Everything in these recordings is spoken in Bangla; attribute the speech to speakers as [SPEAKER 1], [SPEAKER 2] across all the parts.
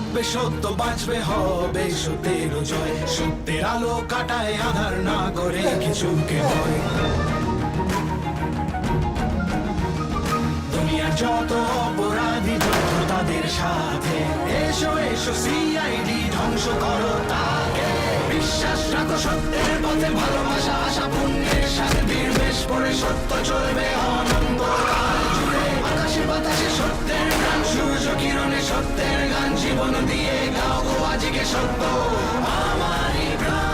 [SPEAKER 1] থাকবে সত্য, বাঁচবে হবে সত্যের জয়। সত্যের আলো কাটায় আধার, না করে কিছুকে ভয়। দুনিয়ার যত অপরাধী যত তাদের সাথে, এসো এসো সিআইডি ধ্বংস করো তাকে। বিশ্বাস রাখো সত্যের পথে, ভালোবাসা আশা পুণ্যের সাথে বীর বেশ পড়ে সত্য চলবে অনন্ত কাল জুড়ে। আকাশে বাতাসে সত্যের গান, সূর্য কিরণে সত্যের গান। জীবন দিয়ে গাও গো আজকে সত্য আমারই প্রাণ।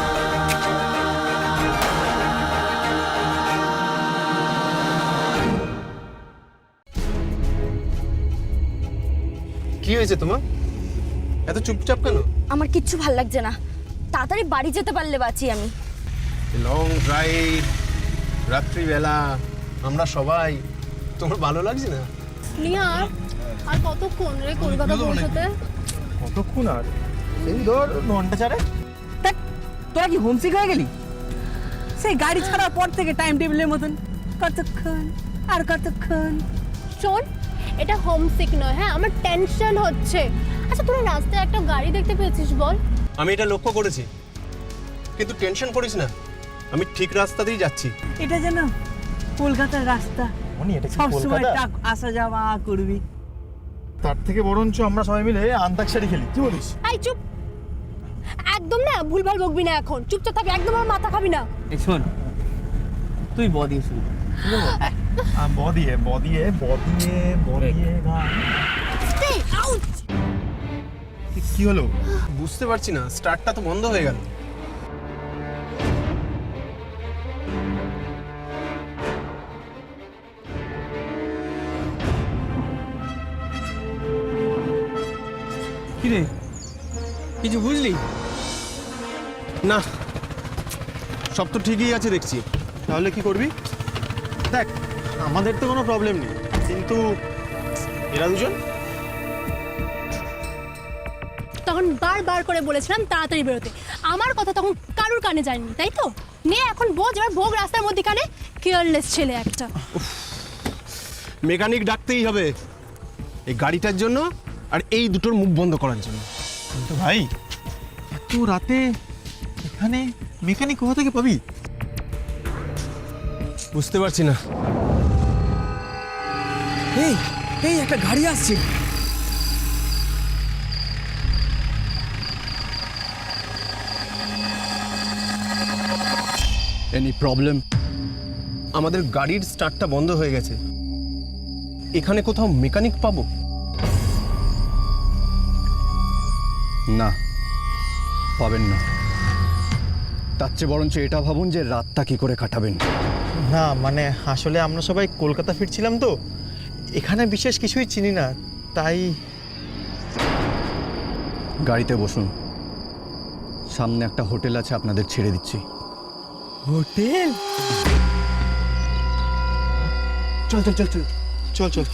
[SPEAKER 2] কি হয়েছে তোমার? এত চুপচাপ কেন?
[SPEAKER 3] আমার কিচ্ছু ভাল লাগছে না, তাড়াতাড়ি বাড়ি যেতে পারলে বাঁচি আমি।
[SPEAKER 2] লং ড্রাইভ, রাত্রিবেলা, আমরা সবাই, তোমার ভালো লাগছে না?
[SPEAKER 4] নিহার আর কতক্ষণ রে কলকাতা পৌঁছতে?
[SPEAKER 5] কতক্ষণ আর? এই ধর ঘন্টা চারে।
[SPEAKER 6] তোরা কি হোমসিক হয়ে গেলি? সেই গাড়ি ছাড়ার পর থেকে টাইম টেবিলের মতন কতক্ষণ আর কতক্ষণ।
[SPEAKER 4] শোন, এটা হোমসিক নয়, হ্যাঁ আমার টেনশন হচ্ছে। আচ্ছা তোরা রাস্তায় একটা গাড়ি দেখতে পেয়েছিস বল?
[SPEAKER 2] আমি এটা লক্ষ্য করেছি, কিন্তু টেনশন করিস না, আমি ঠিক রাস্তাতেই যাচ্ছি।
[SPEAKER 6] এটা যেন কলকাতার রাস্তা,
[SPEAKER 5] মনি, এটা কি
[SPEAKER 6] সবসময়
[SPEAKER 5] কলকাতা?
[SPEAKER 6] ট্রাক আসা যাওয়া করবি।
[SPEAKER 5] তার থেকে বরঞ্চ আমরা সবাই মিলে আন্তাক্ষরী খেলি, কি বলিস?
[SPEAKER 4] আই চুপ, একদম না ভুলভাল বকবি না, এখন চুপচাপ থাকবি, একদম আমার মাথা খাবি না।
[SPEAKER 6] এই শোন, তুই বদি শুরু
[SPEAKER 5] বদিয়ে বদিয়ে বদিয়ে বদিয়ে গান।
[SPEAKER 4] Stay out!
[SPEAKER 5] কি হলো?
[SPEAKER 2] বুঝতে পারছি না, স্টার্টটা তো বন্ধ হয়ে গেল।
[SPEAKER 6] কিরে, কিছু বুঝলি?
[SPEAKER 2] না, সব তো ঠিকই আছে দেখছি। তাহলে কি করবি?
[SPEAKER 5] দেখ, আমাদের তো কোনো প্রবলেম নেই, কিন্তু এরা দুজন
[SPEAKER 4] তখন বারবার করে বলেছিলাম তাড়াতাড়ি বেরোতে, আমার কথা তখন কারুর কানে যায়নি, তাই তো? নে এখন বোঝ, এবার ভোগ রাস্তার মধ্যে কানে, কেয়ারলেস ছেলে একটা।
[SPEAKER 2] মেকানিক ডাকতেই হবে, এই গাড়িটার জন্য আর এই দুটোর মুখ বন্ধ করার জন্য।
[SPEAKER 5] কিন্তু ভাই, এত রাতে এখানে মেকানিক কোথা থেকে পাবি?
[SPEAKER 2] বুঝতে পারছি না।
[SPEAKER 6] এই এই একটা গাড়ি আসছে।
[SPEAKER 2] Any problem? আমাদের গাড়ির স্টার্টটা বন্ধ হয়ে গেছে, এখানে কোথাও মেকানিক পাবো?
[SPEAKER 7] না, পাবেন না। তার চেয়ে বরঞ্চ এটা ভাবুন যে রাতটা কি করে কাটাবেন।
[SPEAKER 5] না মানে আসলে আমরা সবাই কলকাতা ফিরছিলাম তো, এখানে বিশেষ কিছুই চিনি না, তাই।
[SPEAKER 7] গাড়িতে বসুন, সামনে একটা হোটেল আছে, আপনাদের ছেড়ে দিচ্ছি।
[SPEAKER 6] হোটেল?
[SPEAKER 5] চল চল চল চল চল চল।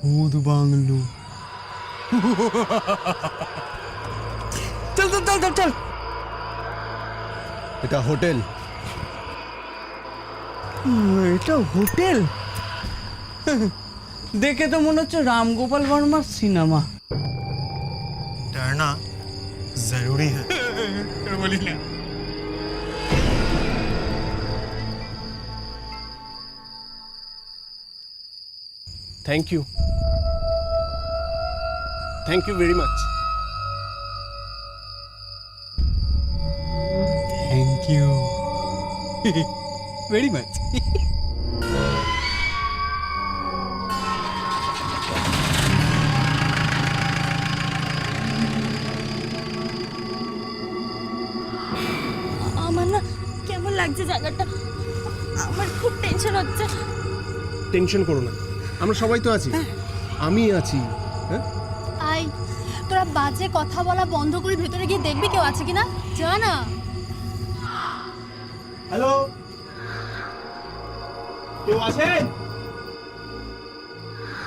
[SPEAKER 6] ভূত বাংলো। চল চল চল চল চল।
[SPEAKER 7] এটা হোটেল।
[SPEAKER 6] এটা হোটেল? দেখে তো মনে হচ্ছে রামগোপাল বর্মার সিনেমা।
[SPEAKER 5] डरना जरूरी है। बोली ना।
[SPEAKER 2] Thank you, thank you very much.
[SPEAKER 6] Thank you very much.
[SPEAKER 3] আমার না কেমন লাগছে জায়গাটা। আমার খুব টেনশন হচ্ছে।
[SPEAKER 2] টেনশন করো না, আমরা সবাই তো আছি, আমি আছি। হ্যাঁ,
[SPEAKER 4] আই তোরা বাজে কথা বলা বন্ধ করে ভেতরে গিয়ে দেখবি কেউ আছে কিনা, যা না।
[SPEAKER 5] হ্যালো, কেউ আছেন?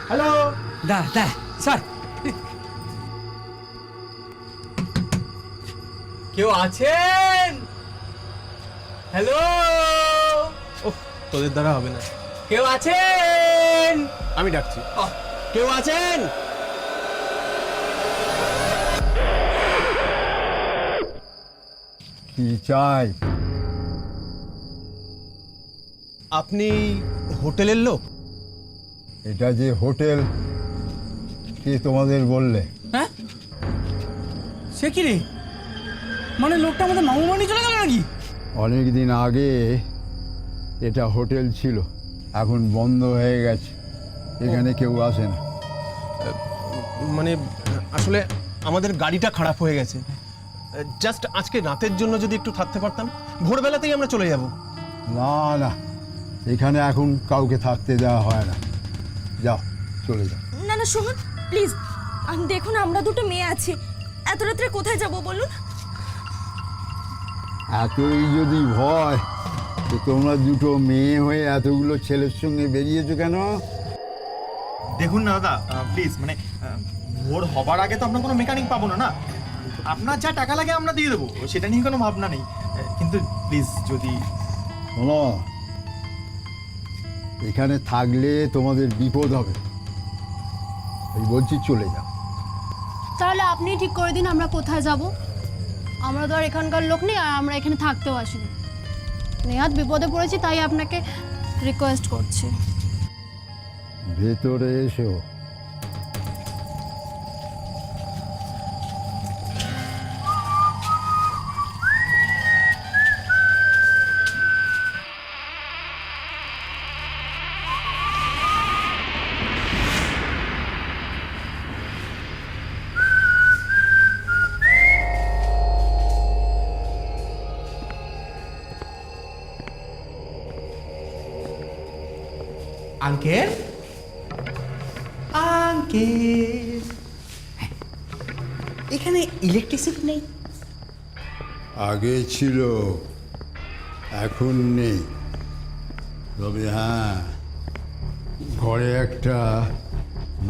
[SPEAKER 5] হ্যালো,
[SPEAKER 6] দা দা স্যার, কেউ আছেন? হ্যালো,
[SPEAKER 2] তোদের দ্বারা হবে না,
[SPEAKER 6] কেউ আছেন?
[SPEAKER 2] আমি ডাকছি। কেউ আছেন?
[SPEAKER 8] কি চাই?
[SPEAKER 2] আপনি হোটেলের লোক?
[SPEAKER 8] এটা যে হোটেল, কে তোমাদের বললে?
[SPEAKER 6] হ্যাঁ, সে কি রে? মানে লোকটা আমাদের মামু বাড়ি চলে গেল নাকি?
[SPEAKER 8] অনেক দিন আগে এটা হোটেল ছিল, এখন বন্ধ হয়ে গেছে, এখানে কেউ আসে না।
[SPEAKER 2] মানে আসলে আমাদের গাড়িটা খারাপ হয়ে গেছে, জাস্ট আজকে রাতের জন্য যদি একটু থাকতে পারতাম, ভোরবেলাতেই আমরা চলে যাব।
[SPEAKER 8] না না, এখানে এখন কাউকে থাকতে দেওয়া হয় না, যাও চলে যাও।
[SPEAKER 3] না না শুনুন প্লিজ, দেখুন আমরা দুটো মেয়ে আছি, এত রাত্রে কোথায় যাব বলুন?
[SPEAKER 8] এতই যদি ভয়, তো তোমরা দুটো মেয়ে হয়ে এতগুলো ছেলের সঙ্গে বেরিয়েছো কেন?
[SPEAKER 5] দেখুন না দাদা, প্লিজ, মানে ভোর হবার আগে তো আমরা কোনো মেকানিক পাবো না, না। আপনার যা টাকা লাগে আমরা দিয়ে দেবো, সেটা নিয়ে কোনো ভাবনা নেই, কিন্তু প্লিজ যদি
[SPEAKER 8] শোনো, এখানে থাকলে তোমাদের বিপদ হবে, এই বলছি চলে যাও।
[SPEAKER 4] তাহলে আপনি ঠিক করে দিন আমরা কোথায় যাব। আমরা তো আর এখানকার লোক নেই, আর আমরা এখানে থাকতেও আসিনি। নেহাত বিপদে পড়েছি, তাই আপনাকে রিকোয়েস্ট করছি।
[SPEAKER 8] ভেতরে এসো।
[SPEAKER 6] আঙ্কেল, আঙ্কেল, এখানে ইলেকট্রিসিটি নেই?
[SPEAKER 8] আগে ছিল, এখন নেই, তবে হ্যাঁ, ঘরে একটা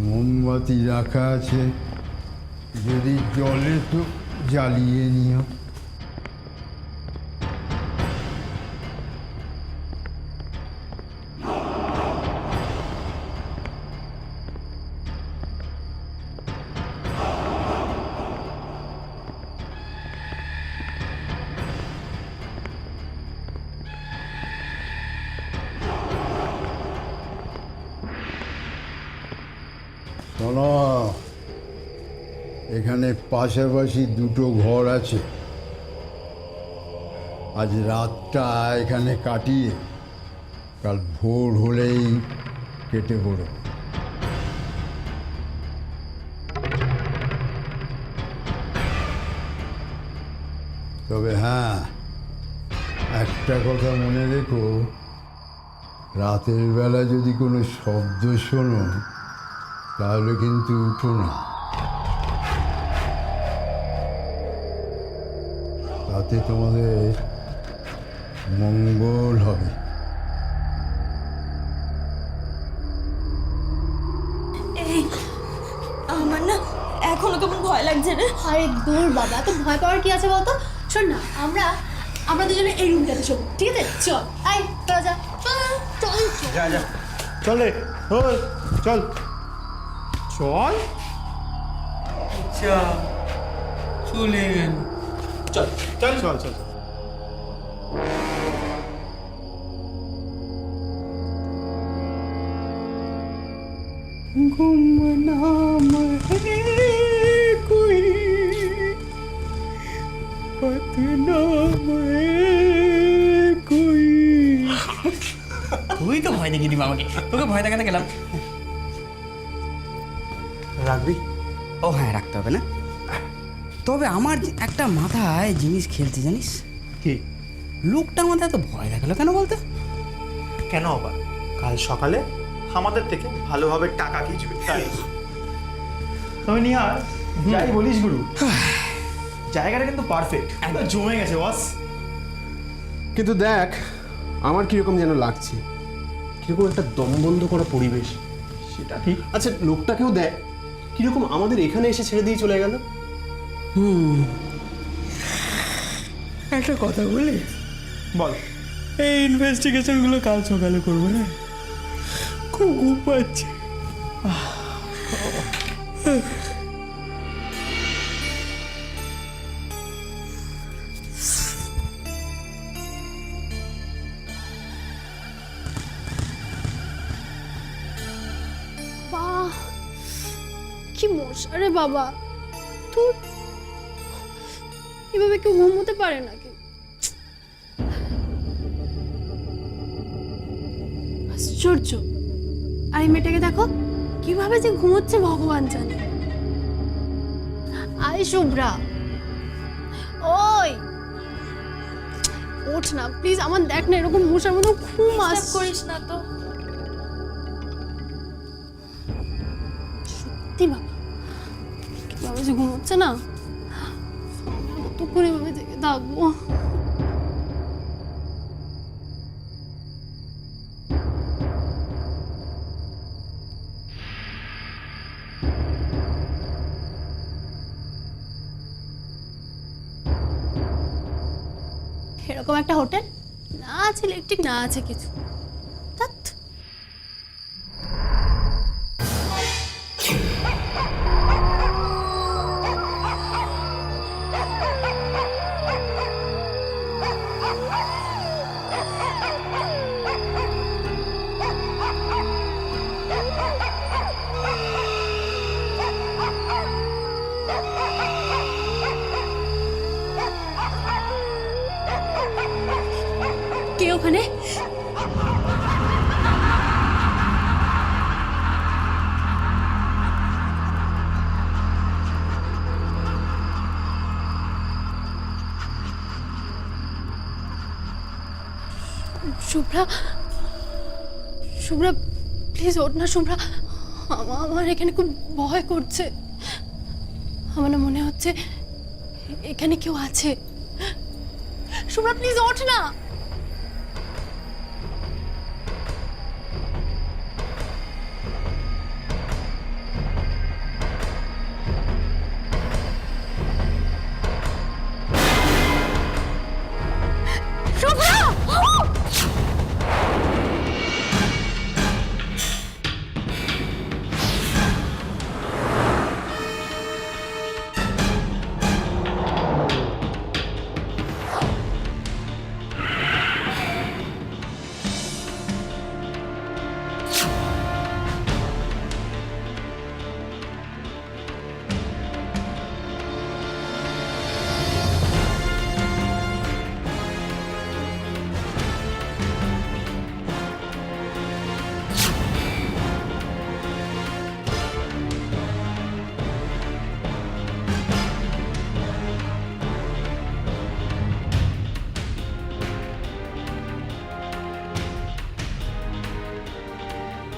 [SPEAKER 8] মোমবাতি রাখা আছে, যদি জলে তো জ্বালিয়ে নিও। শোনো, এখানে পাশাপাশি দুটো ঘর আছে, আজ রাতটা এখানে কাটিয়ে কাল ভোর হলেই কেটে পড়ো। তবে হ্যাঁ, একটা কথা মনে রেখো, রাতের বেলা যদি কোনো শব্দ শোনো তাহলে কিন্তু উঠো না, তাতে তোমাদের মঙ্গল হবে।
[SPEAKER 3] এই আমার না এখনো কেমন ভয় লাগছে রে।
[SPEAKER 4] আরে দূর বাবা, তো ভয় পাওয়ার কি আছে বলতো? শোন না, আমরা দুজনে এই রুমটাতে শোবো, ঠিক আছে? চল, আয় তোরা যা, চল চল চল।
[SPEAKER 5] যা যা, চলে, ওই চল চল,
[SPEAKER 6] আচ্ছা, চলে গেল।
[SPEAKER 5] চল চল চল চল।
[SPEAKER 6] गुमनाम है कोई, बदनाम है कोई। তুই তো ভয় দেখিয়ে দিবি আমাকে, তোকে ভয় দেখাতে গেলাম।
[SPEAKER 5] রাখবি?
[SPEAKER 6] ও হ্যাঁ, রাখতে হবে না। তবে আমার একটা মাথায় জিনিস খেলছে, জানিস
[SPEAKER 5] কি?
[SPEAKER 6] লোকটা আমাদের এত ভয় দেখালো কেন বলতো?
[SPEAKER 5] কেন আবার? কাল সকালে আমাদের থেকে ভালোভাবে টাকা খিচবে। তাই তবে নিহার, যাই বলিস গুরু, জায়গাটা কিন্তু পারফেক্ট, জমে গেছে বস।
[SPEAKER 2] কিন্তু দেখ, আমার কিরকম যেন লাগছে, কিরকম একটা দমবন্ধ করা পরিবেশ।
[SPEAKER 5] সেটা ঠিক।
[SPEAKER 2] আচ্ছা, লোকটাকেও দেখ কিরকম আমাদের এখানে এসে ছেড়ে দিয়ে চলে গেল।
[SPEAKER 5] একটা কথা বলি, বল। এই ইনভেস্টিগেশনগুলো কাল সকালে করবো, হ্যাঁ? খুব ঘুম পাচ্ছে।
[SPEAKER 4] বাহ, কি মশা রে বাবা! তুই এভাবে কেউ ঘুমোতে পারে নাকি? আশ্চর্য। আর এই মেয়েটাকে দেখো কিভাবে যে ঘুমোচ্ছে ভগবান জানে। আয় শুভ্রা, ওই ওঠ না প্লিজ, আমার দেখ না এরকম মশার মতো ঘুম আসছে।
[SPEAKER 3] করিস না তো।
[SPEAKER 4] সত্যি বাবা, কিভাবে যে ঘুমোচ্ছে না, কতক্ষণ এভাবে জেগে থাকবো। এরকম একটা হোটেল, না আছে ইলেকট্রিক, না আছে কিছু। ধ্যাৎ। কে ওখানে? শুভ্রা, শুভ্রা প্লিজ ওঠ না শুভ্রা। আমার এখানে খুব ভয় করছে। আমার না মনে হচ্ছে এখানে কেউ আছে। শুভ্রা প্লিজ ওঠ না।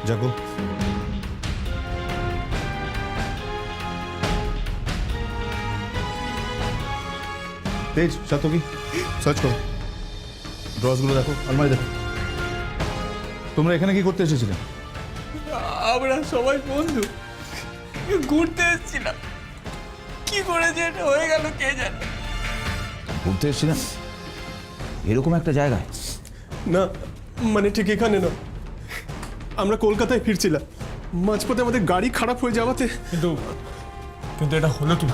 [SPEAKER 9] জাগো। তেজ, সাতকি, সার্চ করো, ড্রসগুলো দেখো, আলমারি দেখো। তোমরা এখানে কি করতে এসেছিলে?
[SPEAKER 5] আমরা সবাই বন্ধু, ঘুরতে এসেছিলাম। কি করে যে এটা হয়ে গেল কে জানে।
[SPEAKER 10] ঘুরতে এসেছিলেন এরকম একটা জায়গায়?
[SPEAKER 2] না, মানে ঠিক এখানে না, আমরা কলকাতায় ফিরছিলাম, মাঝপথে আমাদের গাড়ি খারাপ হয়ে যাওয়াতে।
[SPEAKER 5] কিন্তু এটা হলো কি?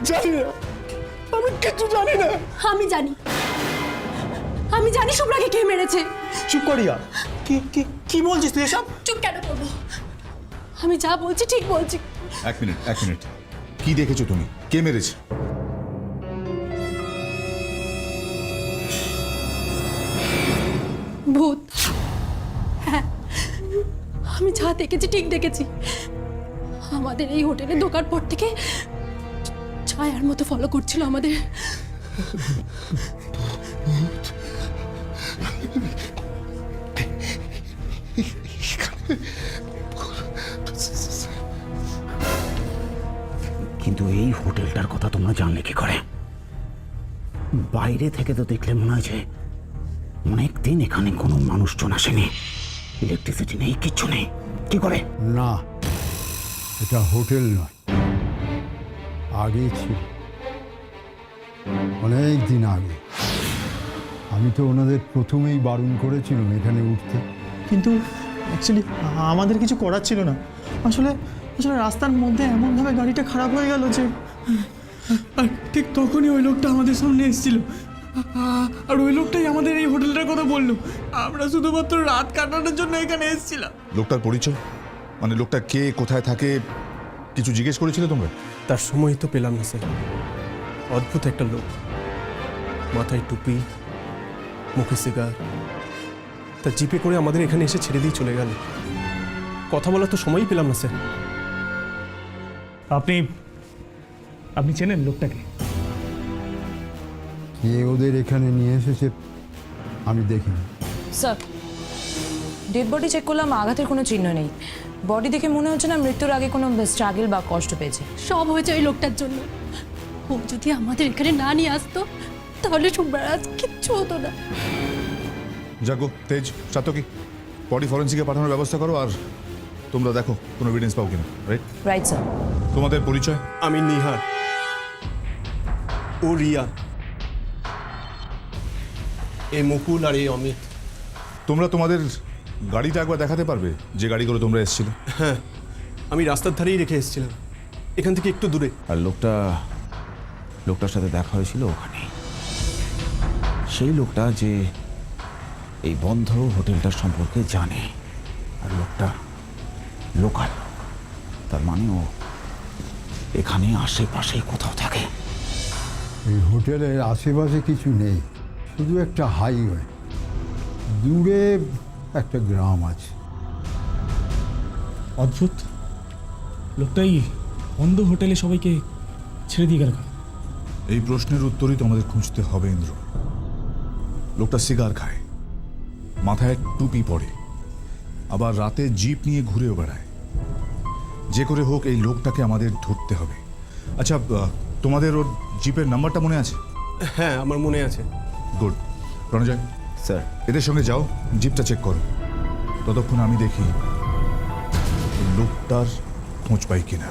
[SPEAKER 2] জানি না, আমি কিছু জানি না।
[SPEAKER 4] আমি জানি, আমি জানি শুভ্রাকে কে মেরেছে।
[SPEAKER 2] চুপ করিয়া। কি বলছিস তুই এসব?
[SPEAKER 4] চুপ কেন করবো? আমি যা বলছি ঠিক বলছি।
[SPEAKER 9] এক মিনিট, কি দেখেছো তুমি? কে মেরেছে?
[SPEAKER 4] ভূত। হ্যাঁ, আমি যা দেখেছি ঠিক দেখেছি। আমাদের এই হোটেলে ঢোকার পর থেকে ছায়ার মতো ফলো করছিল আমাদের।
[SPEAKER 10] কিন্তু এই হোটেলটার কথা তোমরা জানলে কি করে? বাইরে থেকে তো দেখলে মনে হয় যে অনেক দিন এখানে কোনো মানুষজন আসেনি, ইলেকট্রিসিটি নেই, কিচ্ছু নেই। কি করে?
[SPEAKER 8] না, এটা হোটেল নয়, আগে ছিল, অনেক দিন আগে। আমি তো ওনাদের প্রথমেই বারণ করেছিলাম এখানে উঠতে।
[SPEAKER 5] কিন্তু অ্যাকচুয়ালি আমাদের কিছু করার ছিল না। আসলে আসলে রাস্তার মধ্যে এমনভাবে গাড়িটা খারাপ হয়ে গেল যে, আর ঠিক তখনই ওই লোকটা আমাদের সামনে এসেছিল, আর ওই লোকটাই আমাদের এই হোটেলটার কথা বললো। আমরা শুধুমাত্র রাত কাটানোর জন্য এখানে এসেছিলাম।
[SPEAKER 9] লোকটার পরিচয়, মানে লোকটা কে, কোথায় থাকে, কিছু জিজ্ঞেস করেছিলে তোমরা?
[SPEAKER 2] তার সময় তো পেলাম না স্যার। অদ্ভুত একটা লোক, মাথায় টুপি, মুখে সিগার, তা জিপে করে আমাদের এখানে এসে ছেড়ে দিয়ে চলে গেল। কথা বলার তো সময়ই পেলাম না স্যার।
[SPEAKER 5] আপনি চেনেন লোকটাকে?
[SPEAKER 8] কে ওদের এখানে নিয়ে এসেছে আমি দেখিনি।
[SPEAKER 11] স্যার, ডেড বডি চেক করলাম, আঘাতের কোনো চিহ্ন নেই। বডি দেখে মনে হচ্ছে না মৃত্যুর আগে কোনো স্ট্রাগল বা কষ্ট পেয়েছে।
[SPEAKER 4] সব হয়েছে ওই লোকটার জন্য। ও যদি আমাদের এখানে না নিয়ে আসতো তাহলে শুভ্রার আজ কিচ্ছু হতো না।
[SPEAKER 9] জাগো, তেজ, সাতকি, বডি ফরেন্সিকে পাঠানোর ব্যবস্থা করো। আর তোমরা দেখো কোনো এভিডেন্স পাও কিনা। Right
[SPEAKER 11] right sir.
[SPEAKER 9] তোমাদের পরিচয়?
[SPEAKER 2] আমি নিহার, ও রিয়া, এ মুকুল আর এই অমিত।
[SPEAKER 9] তোমরা তোমাদের গাড়িটা একবার দেখাতে পারবে, যে গাড়ি করে তোমরা এসেছিলে?
[SPEAKER 2] হ্যাঁ, আমি রাস্তার ধারেই রেখে এসেছিলাম, এখান থেকে একটু দূরে।
[SPEAKER 10] আর লোকটার সাথে দেখা হয়েছিল ওখানে, সেই লোকটা যে এই বন্ধ হোটেলটার সম্পর্কে জানে, আর লোকটা লোকাল, তার মানে ও এখানে আশেপাশেই কোথাও থাকে।
[SPEAKER 8] এই হোটেলের আশেপাশে কিছু নেই, শুধু একটা হাইওয়ে, দূরে একটা গ্রাম আছে।
[SPEAKER 5] অদ্ভুত, লোকটাই বন্ধ হোটেলে সবাইকে ছেড়ে দিয়ে গেল।
[SPEAKER 9] এই প্রশ্নের উত্তরই তো আমাদের খুঁজতে হবে ইন্দ্র। লোকটা সিগার খায়, মাথায় টুপি পরে, আবার রাতে জিপ নিয়ে ঘুরেও বেড়ায়। যে করে হোক এই লোকটাকে আমাদের ধরতে হবে। আচ্ছা, তোমাদের ওর জিপের নাম্বারটা মনে আছে?
[SPEAKER 2] হ্যাঁ, আমার মনে আছে।
[SPEAKER 9] গুড। রণজয়,
[SPEAKER 10] স্যার,
[SPEAKER 9] এদের সঙ্গে যাও, জিপটা চেক করো। ততক্ষণ আমি দেখি এই লোকটার খোঁজ পাই কিনা।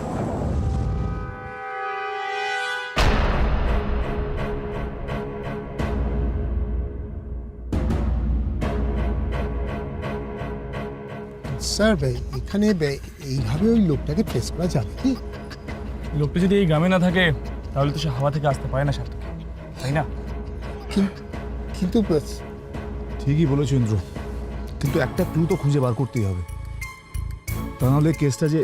[SPEAKER 12] স্যার, এখানে এইভাবে ওই লোকটাকে ট্রেস করা যাবে কি?
[SPEAKER 5] লোকটা যদি এই গ্রামে না থাকে তাহলে তো সে হাওয়া থেকে আসতে পারে না সার্থক, তাই না?
[SPEAKER 12] কিন্তু
[SPEAKER 9] ঠিকই বলেছো ইন্দ্র, কিন্তু একটা ক্লু তো খুঁজে বার করতেই হবে, তা নাহলে কেসটা যে।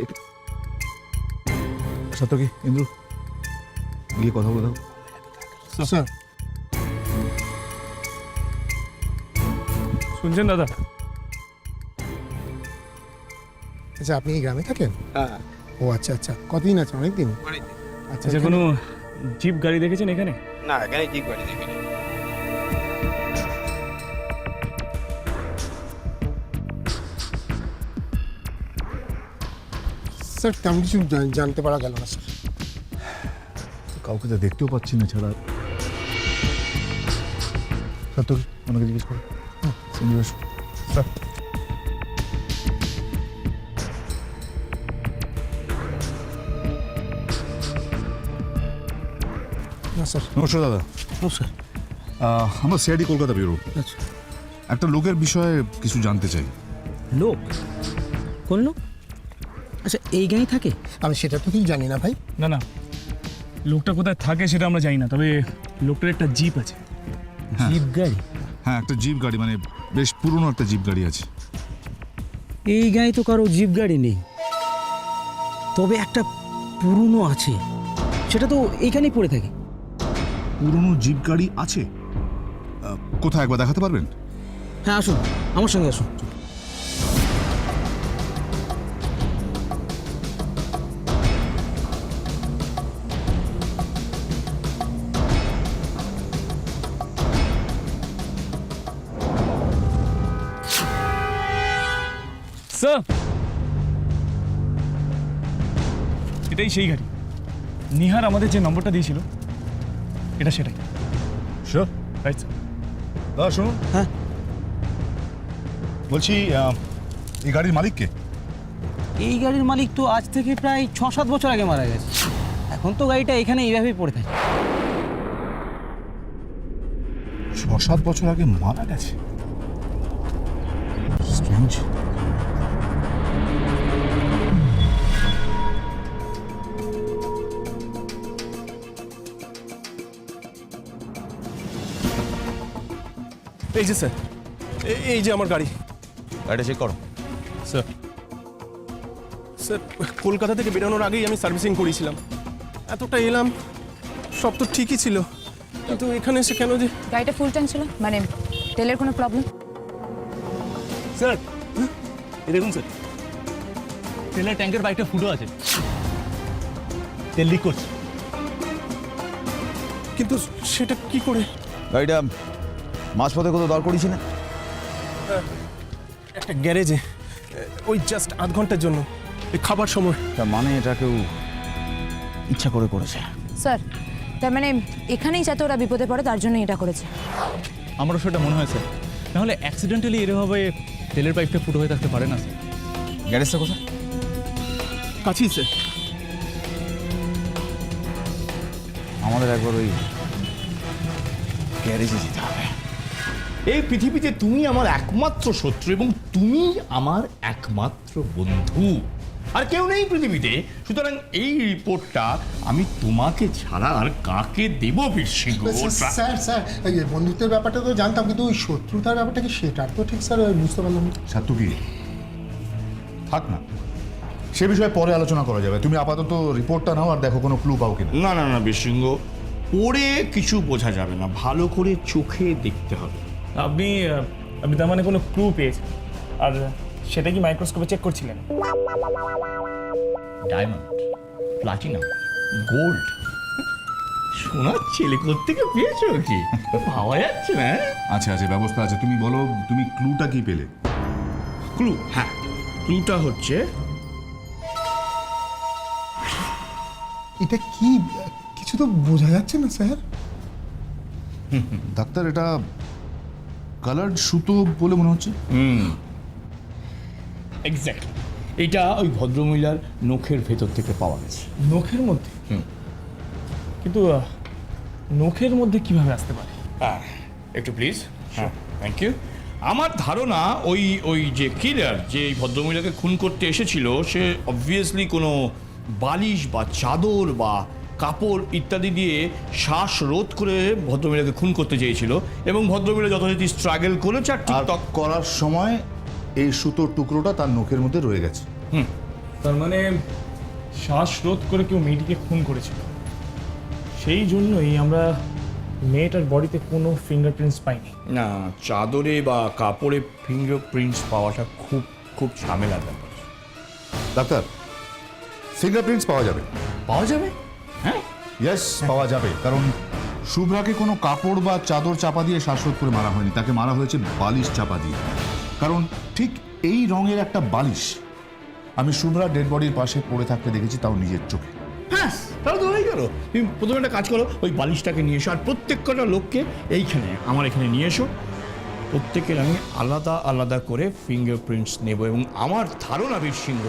[SPEAKER 9] সাতকি, ইন্দ্র, গিয়ে কথা বলে দাও।
[SPEAKER 12] স্যার,
[SPEAKER 5] শুনছেন দাদা?
[SPEAKER 12] আচ্ছা, আপনি এই গ্রামে থাকেন?
[SPEAKER 2] হ্যাঁ।
[SPEAKER 12] ও আচ্ছা আচ্ছা, কতদিন আছে? অনেকদিন। আচ্ছা,
[SPEAKER 5] আচ্ছা, কোনো জিপ গাড়ি দেখেছেন এখানে?
[SPEAKER 2] না, এখানে জিপ গাড়ি দেখিনি।
[SPEAKER 12] স্যার, তেমন কিছু জানতে পারা গেল না স্যার।
[SPEAKER 9] কাউকে তো দেখতেও পাচ্ছি না ছাড়া। সাতকি, ওনাকে জিজ্ঞেস করো। স্যার,
[SPEAKER 12] না স্যার।
[SPEAKER 9] নমস্কার দাদা।
[SPEAKER 12] নমস্কার।
[SPEAKER 9] আমরা সিআইডি কলকাতা ব্যুরো।
[SPEAKER 12] আচ্ছা,
[SPEAKER 9] একটা লোকের বিষয়ে কিছু জানতে চাই।
[SPEAKER 6] লোক? কোন লোক? আচ্ছা, এই গাঁয়ে থাকে?
[SPEAKER 12] আমি সেটা তো ঠিক জানি না ভাই।
[SPEAKER 5] না না, লোকটা কোথায় থাকে সেটা আমরা জানি না, তবে লোকটার একটা জিপ আছে।
[SPEAKER 6] জিপ গাড়ি?
[SPEAKER 9] হ্যাঁ, একটা জিপ গাড়ি, মানে বেশ পুরনো একটা জিপ গাড়ি আছে।
[SPEAKER 6] এই গাঁয়ে তো কারো জিপ গাড়ি নেই, তবে একটা পুরনো আছে, সেটা তো এইখানেই পড়ে থাকে।
[SPEAKER 9] পুরনো জিপ গাড়ি আছে? কোথায় একবার দেখাতে পারবেন?
[SPEAKER 6] হ্যাঁ, আসুন, আমার সঙ্গে আসুন।
[SPEAKER 5] স্যার, এটাই সেই গাড়ি নিহার আমাদের যে নম্বরটা দিয়েছিল এটা সেটাই।
[SPEAKER 9] শিওর?
[SPEAKER 5] Right sir.
[SPEAKER 9] দাদা শুনুন,
[SPEAKER 6] হ্যাঁ
[SPEAKER 9] বলছি এই গাড়ির মালিককে?
[SPEAKER 6] এই গাড়ির মালিক তো আজ থেকে প্রায় 6-7 বছর আগে মারা গেছে। এখন তো গাড়িটা এখানে এইভাবেই পড়ে থাকে।
[SPEAKER 9] 6-7 বছর আগে মারা গেছে? স্ট্রেঞ্জ।
[SPEAKER 2] এই যে স্যার, এই যে আমার গাড়ি।
[SPEAKER 9] গাড়িটা চেক করো।
[SPEAKER 2] স্যার স্যার, কলকাতা থেকে বেরোনোর আগেই আমি সার্ভিসিং করেছিলাম, এতটা এলাম, সব তো ঠিকই ছিল, কিন্তু এখানে এসে কেন যে
[SPEAKER 11] গাড়িটা ফুল ট্যাঙ্ক ছিল, মানে তেলের কোনো প্রবলেম?
[SPEAKER 5] স্যার এই দেখুন স্যার, তেলের ট্যাঙ্কের বাইকটা ফুটো আছে, তেল লিক করছে।
[SPEAKER 2] কিন্তু সেটা কি করে?
[SPEAKER 7] গাড়িটা মাঝপথে কোথাও দর করিস না?
[SPEAKER 2] একটা গ্যারেজে, ওই জাস্ট আধ ঘন্টার জন্য, এই খাবার সময়।
[SPEAKER 7] তার মানে এটা কেউ ইচ্ছা করে করেছে।
[SPEAKER 11] স্যার তার মানে এখানেই যাতে ওরা বিপদে পড়ে তার জন্য এটা করেছে।
[SPEAKER 5] আমারও সেটা মনে হয় স্যার, নাহলে অ্যাক্সিডেন্টালি এরভাবে তেলের পাইপটা ফুটো হয়ে থাকতে পারে না স্যার।
[SPEAKER 7] গ্যারেজটা কোথায়?
[SPEAKER 2] কাছেই স্যার।
[SPEAKER 7] আমাদের একবার ওই গ্যারেজে যেতে হবে।
[SPEAKER 13] এই পৃথিবীতে তুমি আমার একমাত্র শত্রু এবং তুমি আমার একমাত্র বন্ধু, আর কেউ নেই পৃথিবীতে। সুতরাং এই রিপোর্টটা আমি তোমাকে ছাড়া আর কাকে দেব বীরসিংহ?
[SPEAKER 12] স্যার স্যার, এই বন্ধুত্বের ব্যাপারটা তো জানতাম, কিন্তু ওই শত্রুতার ব্যাপারটা কি সেটা তো ঠিক স্যার বুঝতে পারলাম না।
[SPEAKER 9] সাত্তুকি থাক না, সে বিষয়ে পরে আলোচনা করা যাবে। তুমি আপাতত রিপোর্টটা নাও আর দেখো কোনো ক্লু পাও কিনা।
[SPEAKER 13] না না না বীরসিংহ, পড়ে কিছু বোঝা যাবে না, ভালো করে চোখে দেখতে হবে।
[SPEAKER 5] আপনি তার মানে কোনো ক্লু পেয়েছেন, আর সেটা কি মাইক্রোস্কোপে চেক করছিলেন?
[SPEAKER 13] ডায়মন্ড, প্লাটিনাম, গোল্ড, সোনার ছেলে কোত্থেকে পেয়েছো কি ভাবা যাচ্ছে না?
[SPEAKER 9] আচ্ছা আচ্ছা, ব্যবস্থা আছে। তুমি বলো, তুমি ক্লুটা কি পেলে?
[SPEAKER 13] ক্লু, হ্যাঁ, ক্লুটা হচ্ছে
[SPEAKER 12] এটা কি, কিছু তো বোঝা যাচ্ছে না স্যার।
[SPEAKER 9] ডাক্তার, এটা কালার্ড সুতো বলে মনে হচ্ছে।
[SPEAKER 13] এক্স্যাক্টলি, এটা ওই ভদ্রমহিলার নখের ভেতর থেকে পাওয়া গেছে।
[SPEAKER 5] নখের মধ্যে? কিন্তু নখের মধ্যে কিভাবে আসতে পারে?
[SPEAKER 13] একটু প্লিজ। হ্যাঁ, থ্যাংক ইউ। আমার ধারণা ওই যে কিলার, যে এই ভদ্রমহিলাকে খুন করতে এসেছিল, সে অবভিয়াসলি কোনো বালিশ বা চাদর বা কাপড় ইত্যাদি দিয়ে শ্বাসরোধ করে ভদ্রমহিলাকে খুন করতে চেয়েছিল, এবং ভদ্রমহিলা যথারীতি স্ট্রাগল করেছে আর
[SPEAKER 9] আর
[SPEAKER 13] টিকটক
[SPEAKER 9] করার সময় এই সুতোর টুকরোটা তার নখের মধ্যে রয়ে গেছে।
[SPEAKER 5] তার মানে শ্বাসরোধ করে কেউ মেয়েটিকে খুন করেছিল, সেই জন্যই আমরা মেয়েটার বডিতে কোনো ফিঙ্গারপ্রিন্টস পাইনি।
[SPEAKER 13] না, চাদরে বা কাপড়ে ফিঙ্গারপ্রিন্টস পাওয়াটা খুব খুব ঝামেলার ব্যাপার।
[SPEAKER 9] ডাক্তার, ফিঙ্গারপ্রিন্টস পাওয়া যাবে?
[SPEAKER 13] পাওয়া যাবে? হ্যাঁ,
[SPEAKER 9] ইয়েস, পাওয়া যাবে। কারণ শুভ্রাকে কোনো কাপড় বা চাদর চাপা দিয়ে শ্বাসরোধ করে মারা হয়নি, তাকে মারা হয়েছে বালিশ চাপা দিয়ে। কারণ ঠিক এই রঙের একটা বালিশ আমি শুভ্রা ডেড বডির পাশে পড়ে থাকতে দেখেছি, তাও নিজের চোখে।
[SPEAKER 13] হ্যাঁ, তাহলে তো হয়ে গেল। তুমি প্রথমে একটা কাজ করো, ওই বালিশটাকে নিয়ে এসো, আর প্রত্যেকটা লোককে এইখানে আমার এখানে নিয়ে এসো। প্রত্যেকের আমি আলাদা আলাদা করে ফিঙ্গারপ্রিন্টস নেব, এবং আমার ধারণা বীরসিংহ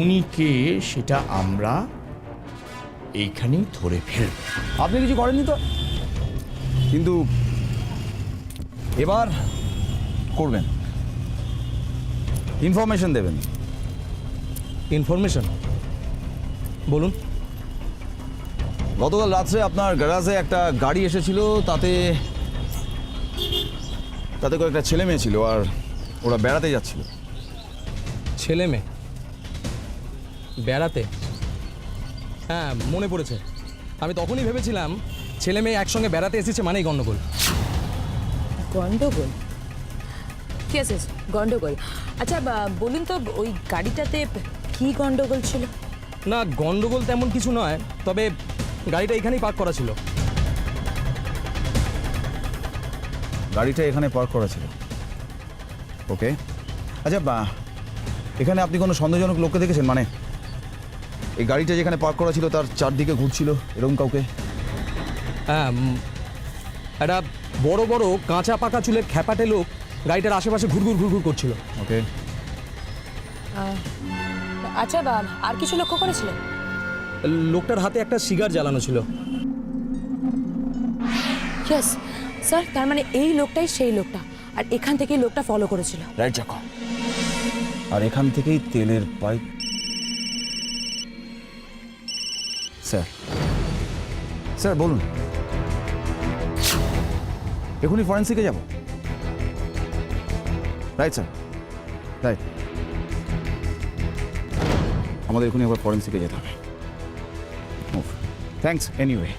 [SPEAKER 13] উনি কে সেটা আমরা এইখানেই ধরে ফেলব।
[SPEAKER 7] আপনি কিছু করেননি তো, কিন্তু এবার করবেন, ইনফরমেশন দেবেন।
[SPEAKER 6] ইনফরমেশন বলুন।
[SPEAKER 7] গতকাল রাত্রে আপনার গ্যারাজে একটা গাড়ি এসেছিল, তাতে কয়েকটা ছেলে মেয়ে ছিল, আর ওরা বেড়াতে যাচ্ছিল।
[SPEAKER 6] ছেলে মেয়ে বেড়াতে? হ্যাঁ, মনে পড়েছে। আমি তখনই ভেবেছিলাম ছেলে মেয়ে একসঙ্গে বেড়াতে এসেছে মানেই গন্ডগোল।
[SPEAKER 11] গন্ডগোল? কি আছে গন্ডগোল? আচ্ছা বলুন তো, ওই গাড়িটাতে কি গন্ডগোল ছিল?
[SPEAKER 6] না, গন্ডগোল তেমন কিছু নয়, তবে গাড়িটা এখানেই পার্ক করা ছিল।
[SPEAKER 7] গাড়িটা এখানে পার্ক করা ছিল, ওকে। আচ্ছা, এখানে আপনি কোনো সন্দেহজনক লোককে দেখেছেন? মানে এই গাড়িটা যেখানে পার্ক করা ছিল তার চারদিকে ঘুরছিল এরকম কাউকে?
[SPEAKER 2] হ্যাঁ, একটা বড় বড় কাঁচা পাকা চুলের খ্যাপাটে লোক গাড়িটার আশেপাশে ঘুরঘুর ঘুরঘুর করছিল।
[SPEAKER 7] ওকে,
[SPEAKER 11] আচ্ছা আর কিছু লক্ষ্য করেছিলেন?
[SPEAKER 2] লোকটার হাতে একটা সিগার জ্বালানো ছিল।
[SPEAKER 11] ইয়েস স্যার, তার মানে এই লোকটাই সেই লোকটা, আর এখান থেকেই লোকটা ফলো করেছিল।
[SPEAKER 7] রাইট জাকো। আর এখান থেকেই তেলের পাইপ। স্যার, স্যার বলুন, এখনই ফরেন্সিকে যাব? Right sir, right. আমাদের এখনই আবার ফরেন্সিকে যেতে হবে। Thanks anyway.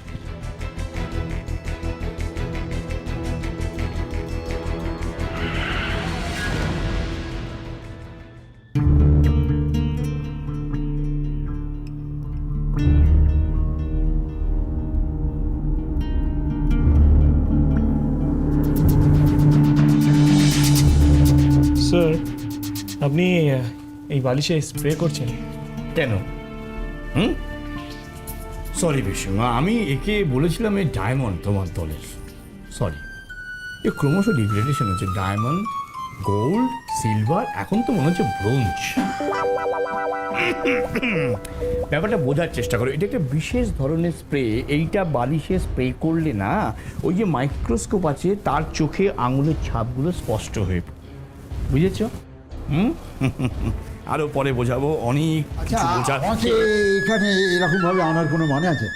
[SPEAKER 5] স্যার, আপনি এই বালিশে স্প্রে করছেন
[SPEAKER 13] কেন? সরি বিষ্ণু, আমি একে বলেছিলাম এই ডায়মন্ড তোমার দলের। সরি, এ ক্রমশ ডিগ্রেডেশন হচ্ছে। ডায়মন্ড, গোল্ড, সিলভার, এখন তো মনে হচ্ছে ব্রোঞ্জ। ব্যাপারটা বোঝার চেষ্টা করো, এটা একটা বিশেষ ধরনের স্প্রে। এইটা বালিশে স্প্রে করলে না, ওই যে মাইক্রোস্কোপ আছে তার চোখে আঙুলের ছাপগুলো স্পষ্ট হয়ে পড়ে। বুঝেছ? আরো পরে বোঝাবো, অনেক কিছু বোঝার।
[SPEAKER 8] এখানে এরকম ভাবে আনার কোনো মানে আছে?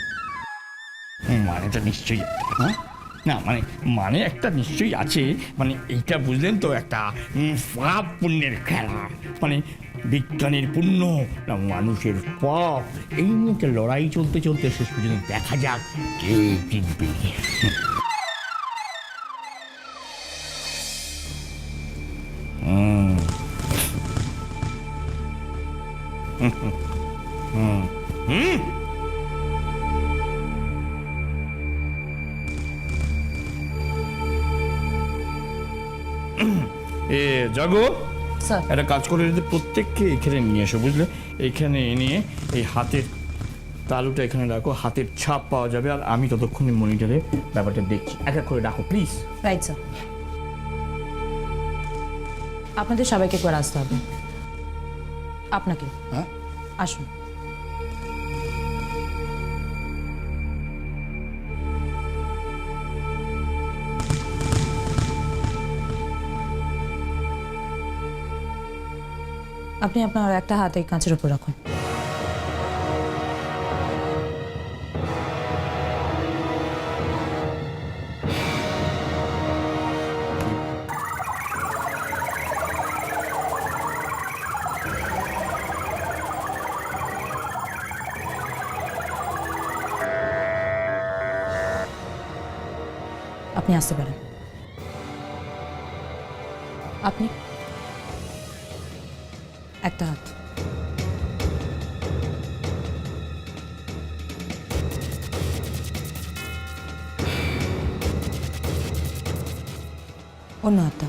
[SPEAKER 13] মানেটা নিশ্চয়ই, হ্যাঁ না মানে একটা নিশ্চয়ই আছে। মানে এইটা বুঝলেন তো, একটা পাপ পুণ্যের খেলা। মানে বিজ্ঞানের পুণ্য না মানুষের পাপ, এই নিয়ে একটা লড়াই চলতে চলতে শেষ পর্যন্ত দেখা যাক কে জিতবে। এ জাগো,
[SPEAKER 11] স্যার
[SPEAKER 13] একটা কাজ করে যদি প্রত্যেককে এখানে নিয়ে এসো, বুঝলে? এখানে নিয়ে এই হাতের তালুটা এখানে রাখো, হাতের ছাপ পাওয়া যাবে। আর আমি ততক্ষণে মনিটরে ব্যাপারটা দেখছি। এক এক করে রাখো প্লিজ।
[SPEAKER 11] Right sir. আপনাদের সবাইকে একবার আসতে হবে। আপনাকে?
[SPEAKER 8] হ্যাঁ,
[SPEAKER 11] আসুন। আপনি আপনার একটা হাত এই কাঁচের উপর রাখুন। আপনি আসতে পারেন। আপনি একটা হাত। অন্য হাতটা।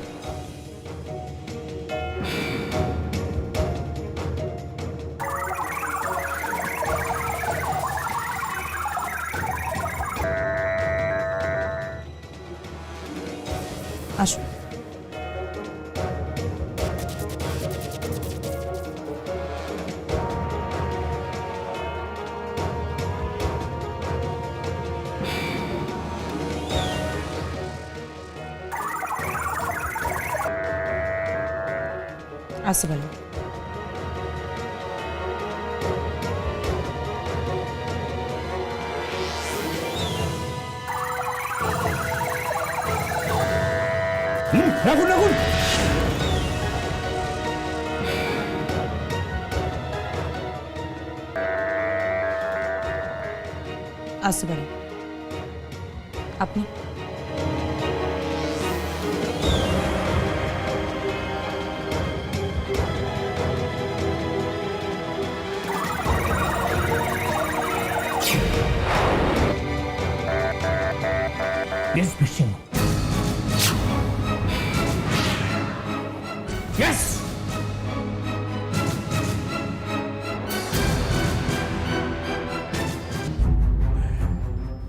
[SPEAKER 11] আসুন। আসতে পারেন।
[SPEAKER 13] রাখুন রাখুন।
[SPEAKER 11] আসতে পারেন। আপনি?
[SPEAKER 13] Yes, Christian. Yes!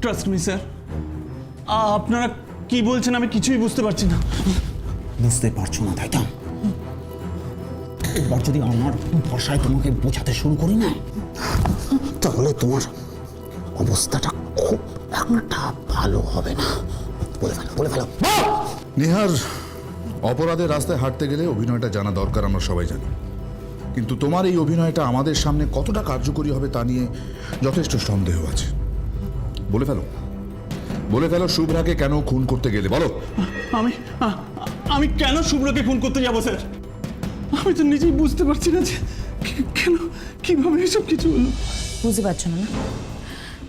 [SPEAKER 6] Trust me sir, আপনারা কি বলছেন আমি কিছুই বুঝতে পারছি না।
[SPEAKER 10] বুঝতে পারছো না তাই তো? এবার যদি আমার ভাষায় তোমাকে বোঝাতে শুরু করি না, তাহলে তোমার অবস্থাটা খুব একটা ভালো হবে না। বলে ফেলো।
[SPEAKER 9] নিহার, অপরাধের রাস্তায় হাঁটতে গেলে অভিনয়টা জানা দরকার, আমরা সবাই জানি। কিন্তু তোমার এই অভিনয়টা আমাদের সামনে কতটা কার্যকরী হবে তা নিয়ে যথেষ্ট সন্দেহ আছে। বলে ফেলো শুভ্রাকে কেন খুন করতে গেলে, বলো।
[SPEAKER 6] আমি কেন শুভ্রকে খুন করতে যাব স্যার? আমি তো নিজেই বুঝতে পারছি না যে কেন, কিভাবে এসব কিছু হলো।
[SPEAKER 11] বুঝতে পারছো না?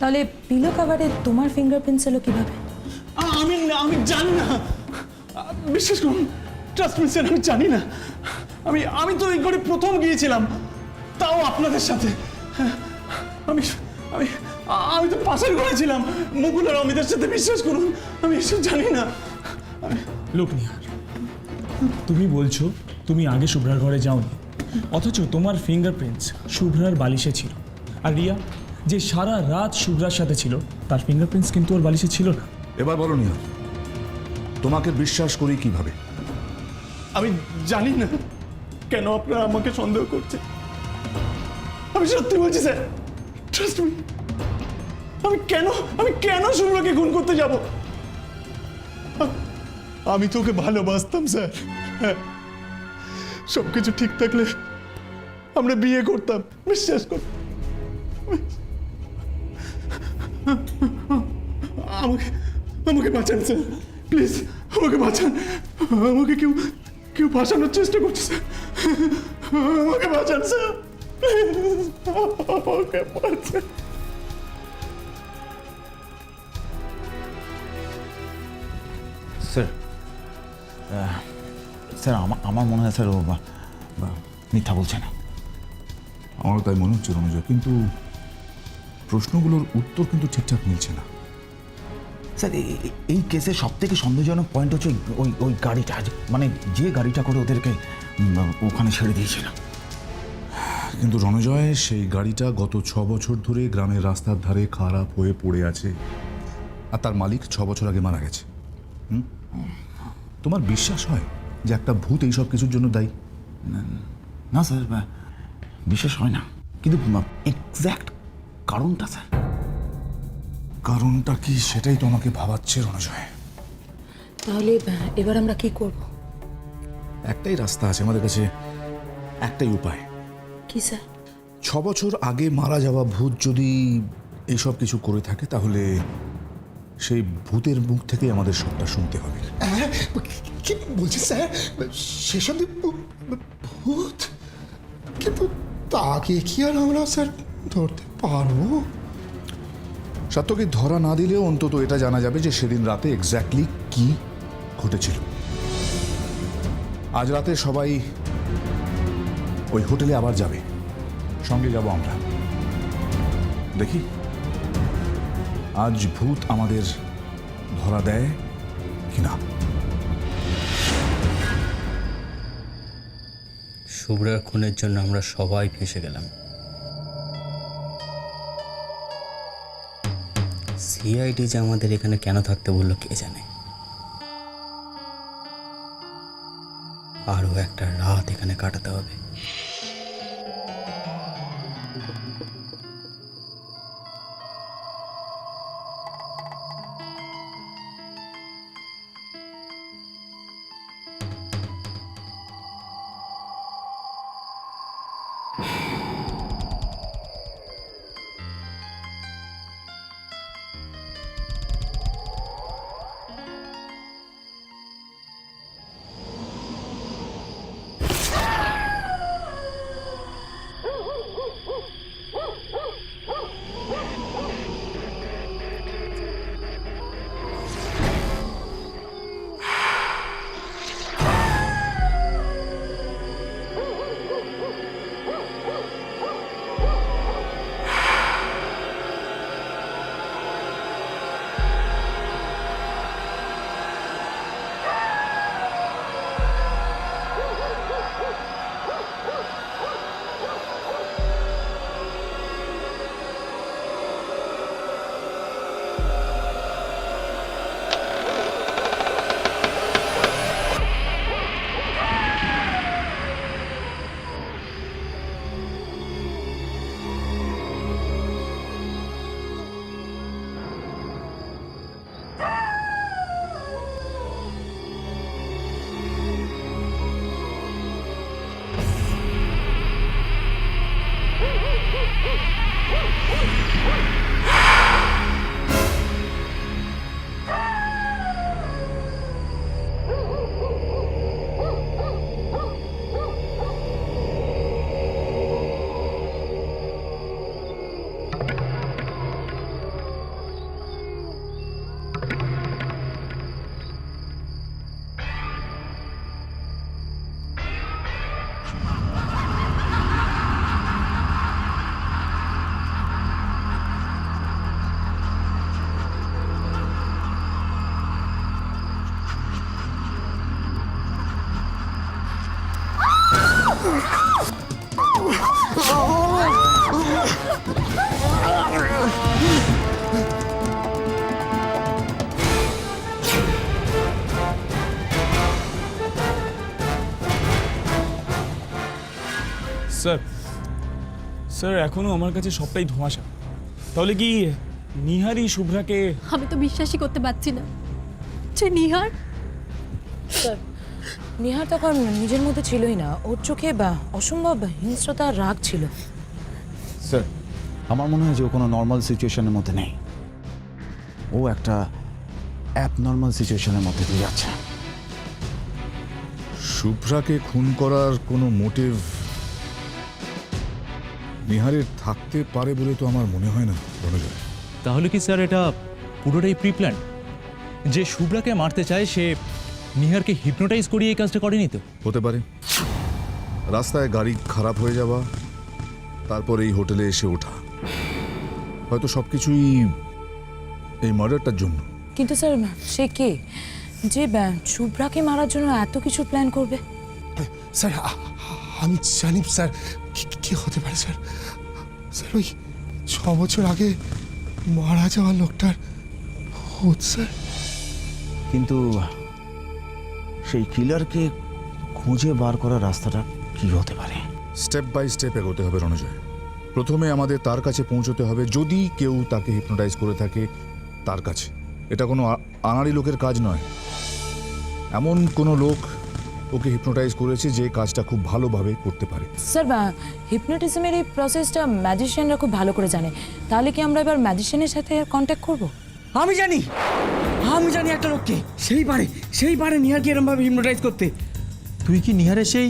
[SPEAKER 11] তাহলে পিলো কাভারে তোমার ফিঙ্গারপ্রিন্টস এলো কিভাবে?
[SPEAKER 6] আমি জানি না, বিশ্বাস করুন, ট্রাস্ট মি স্যার, আমি জানি না। আমি তো এই ঘরে প্রথম গিয়েছিলাম, তাও আপনাদের সাথে। আমি তো পাশের ঘরে ছিলাম মুকুল আর অমিতের সাথে, বিশ্বাস করুন আমি এসব জানি না।
[SPEAKER 14] লোক নিহার, তুমি বলছো তুমি আগে শুভ্রার ঘরে যাওনি, অথচ তোমার ফিঙ্গারপ্রিন্টস শুভ্রার বালিশে ছিল। আর রিয়া, যে সারা রাত শুভ্রার সাথে ছিল, তার ফিঙ্গারপ্রিন্টস কিন্তু ওর বালিশে ছিল না।
[SPEAKER 9] এবার বলো নিহার, তোমাকে বিশ্বাস করি কিভাবে?
[SPEAKER 6] আমি জানি না কেন আপনারা আমাকে সন্দেহ করছে। আমি সত্যি বলছি স্যার, ট্রাস্ট মি। আমি কেন শুভ্রাকে খুন করতে যাব? আমি তো ওকে ভালোবাসতাম স্যার। হ্যাঁ, সবকিছু ঠিক থাকলে আমরা বিয়ে করতাম, বিশ্বাস করতাম। আমাকে বাঁচান স্যার, প্লিজ আমাকে বাঁচান। আমাকে কেউ বাঁচানোর চেষ্টা করছে স্যার, আমাকে বাঁচান স্যার, আমাকে বাঁচান।
[SPEAKER 5] স্যার, স্যার আমার মনে হয় স্যার ও মিথ্যা বলছে না।
[SPEAKER 9] আমারও তাই মনে হচ্ছে রণজয়, কিন্তু প্রশ্নগুলোর উত্তর কিন্তু ঠিকঠাক মিলছে না।
[SPEAKER 10] স্যার, এই কেসে সব থেকে সন্দেহজনক পয়েন্ট হচ্ছে ওই গাড়িটা, মানে যে গাড়িটা করে ওদেরকে ওখানে ছেড়ে দিয়েছিল।
[SPEAKER 9] কিন্তু রণজয়, সেই গাড়িটা গত 6 বছর ধরে গ্রামের রাস্তার ধারে খারাপ হয়ে পড়ে আছে, আর তার মালিক 6 বছর আগে মারা গেছে। তোমার বিশ্বাস হয় যে একটা ভূত এইসব কিছুর জন্য দায়ী?
[SPEAKER 10] না স্যার, বিশেষ হয় না, কিন্তু এক্স্যাক্ট কারণটা স্যার।
[SPEAKER 9] কারণটা কি সেটাই তো আমাকে ভাবাচ্ছে রণজয়।
[SPEAKER 11] তাহলে এবার আমরা কি করব?
[SPEAKER 9] একটাই রাস্তা আছে আমাদের কাছে, একটাই উপায়।
[SPEAKER 11] কি স্যার?
[SPEAKER 9] 6 বছর আগে মারা যাওয়া ভূত যদি এইসব কিছু করে থাকে, তাহলে সেই ভূতের মুখ থেকে আমাদের সবটা শুনতে হবে।
[SPEAKER 12] কি বলছি স্যার, সেসব ভূত? কিন্তু তাকে কি আর আমরা স্যার ধরতে পারবো?
[SPEAKER 9] সত্যকে ধরা না দিলেও অন্তত এটা জানা যাবে যে সেদিন রাতে এক্স্যাক্টলি কি ঘটেছিল। আজ রাতে সবাই ওই হোটেলে আবার যাবে, সঙ্গে যাব আমরা। দেখি আজ ভূত আমাদের ধরা দেয় কিনা।
[SPEAKER 15] শুভ্রার খুনের জন্য আমরা সবাই ফেঁসে গেলাম। সিআইডি যে আমাদের এখানে কেন থাকতে বললো কে জানে। আরও একটা রাত এখানে কাটাতে হবে।
[SPEAKER 14] স্যার স্যার এখনো আমার কাছে সবটাই ধোঁয়াশা। তাহলে কি নিহারই শুভ্রাকে?
[SPEAKER 4] আমি তো বিশ্বাসই করতে পারছি না যে নিহার।
[SPEAKER 11] স্যার নিহার তখন নিজের মধ্যে ছিলই না, ওর চোখে অসম্ভব হিংস্রতা আর রাগ ছিল।
[SPEAKER 10] স্যার আমার মনে হয় যে ও কোনো নর্মাল সিচুয়েশনের মধ্যে নেই, ও একটা অ্যাবনর্মাল সিচুয়েশনের মধ্যে দিয়ে যাচ্ছে।
[SPEAKER 9] শুভ্রাকে খুন করার কোনো মোটিভ নিহারের থাকতে পারে বলে তো আমার মনে হয় না রণজয়।
[SPEAKER 6] তাহলে কি স্যার এটা পুরোটাই প্রি প্ল্যান? যে শুভ্রাকে মারতে চায় সে নিহারকে হিপনোটাইজ করিয়ে এই কাজটা করেনি তো?
[SPEAKER 9] হতে পারে রাস্তায় গাড়ি খারাপ হয়ে যাওয়া, তারপর এই হোটেলে এসে ওঠা, হয়তো সবকিছুই এই মার্ডারটার জন্য।
[SPEAKER 11] কিন্তু স্যার সে কে যে শুভ্রাকে মারার জন্য এত কিছু প্ল্যান করবে?
[SPEAKER 12] স্যার আমি জানি স্যার কি হতে পারে স্যার। স্যার ওই 6 বছর আগে মারা যাওয়া লোকটার ভূত স্যার।
[SPEAKER 10] কিন্তু সেই কিলারকে খুঁজে বার করার রাস্তাটা কি হতে পারে?
[SPEAKER 9] স্টেপ বাই স্টেপ এগোতে হবে রণজয়। প্রথমে আমাদের তার কাছে পৌঁছতে হবে, যদি কেউ তাকে হিপনোটাইজ করে থাকে তার কাছে। এটা কোনো আনাড়ি লোকের কাজ নয়, এমন কোনো লোক ওকে হিপনোটাইজ করেছে যে কাজটা খুব ভালোভাবে করতে পারে।
[SPEAKER 11] স্যার হিপনোটিজমের এই প্রসেসটা ম্যাজিশিয়ানরা খুব ভালো করে জানে। তাহলে কি আমরা এবার ম্যাজিশিয়ানের সাথে কন্ট্যাক্ট করব?
[SPEAKER 15] আমি জানি একটা লোককে, সেই পারে নিহারকে এরম ভাবে হিপনোটাইজ করতে।
[SPEAKER 5] তুই কি নিহারের সেই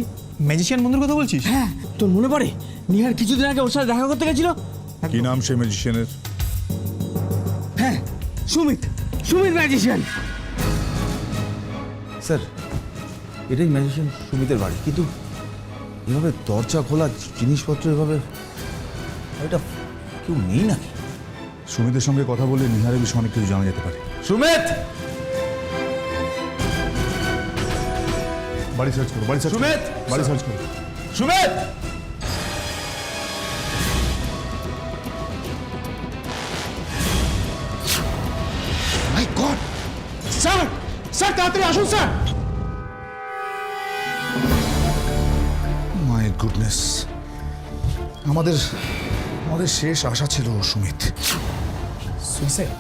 [SPEAKER 5] ম্যাজিশিয়ান বন্ধুর কথা বলছিস?
[SPEAKER 15] হ্যাঁ, তোর মনে পড়ে নিহার কিছুদিন আগে ওর সাথে দেখা করতে গেছিল?
[SPEAKER 9] কি নাম সে ম্যাজিশিয়ানের?
[SPEAKER 15] হ্যাঁ, সুমিত ম্যাজিশিয়ান।
[SPEAKER 16] স্যার এটাই ম্যাজিশিয়ান সুমিতের বাড়ি, কিন্তু এভাবে দরজা খোলা, জিনিসপত্র এভাবে, এটা কেউ নেই নাকি?
[SPEAKER 9] সুমিতের সঙ্গে কথা বলে নিহারের বিষয়ে অনেক কিছু জানা যেতে পারে।
[SPEAKER 16] সুমিত!
[SPEAKER 9] বাড়ি সার্চ করো, বাড়ি সার্চ করো,
[SPEAKER 16] সুমিত!
[SPEAKER 9] বাড়ি সার্চ করো।
[SPEAKER 16] সুমিত!
[SPEAKER 12] মাই গড! স্যার তাড়াতাড়ি আসুন স্যার।
[SPEAKER 9] মাই গুডনেস, আমাদের শেষ আশা ছিল সুমিত।
[SPEAKER 12] সুইসাইড?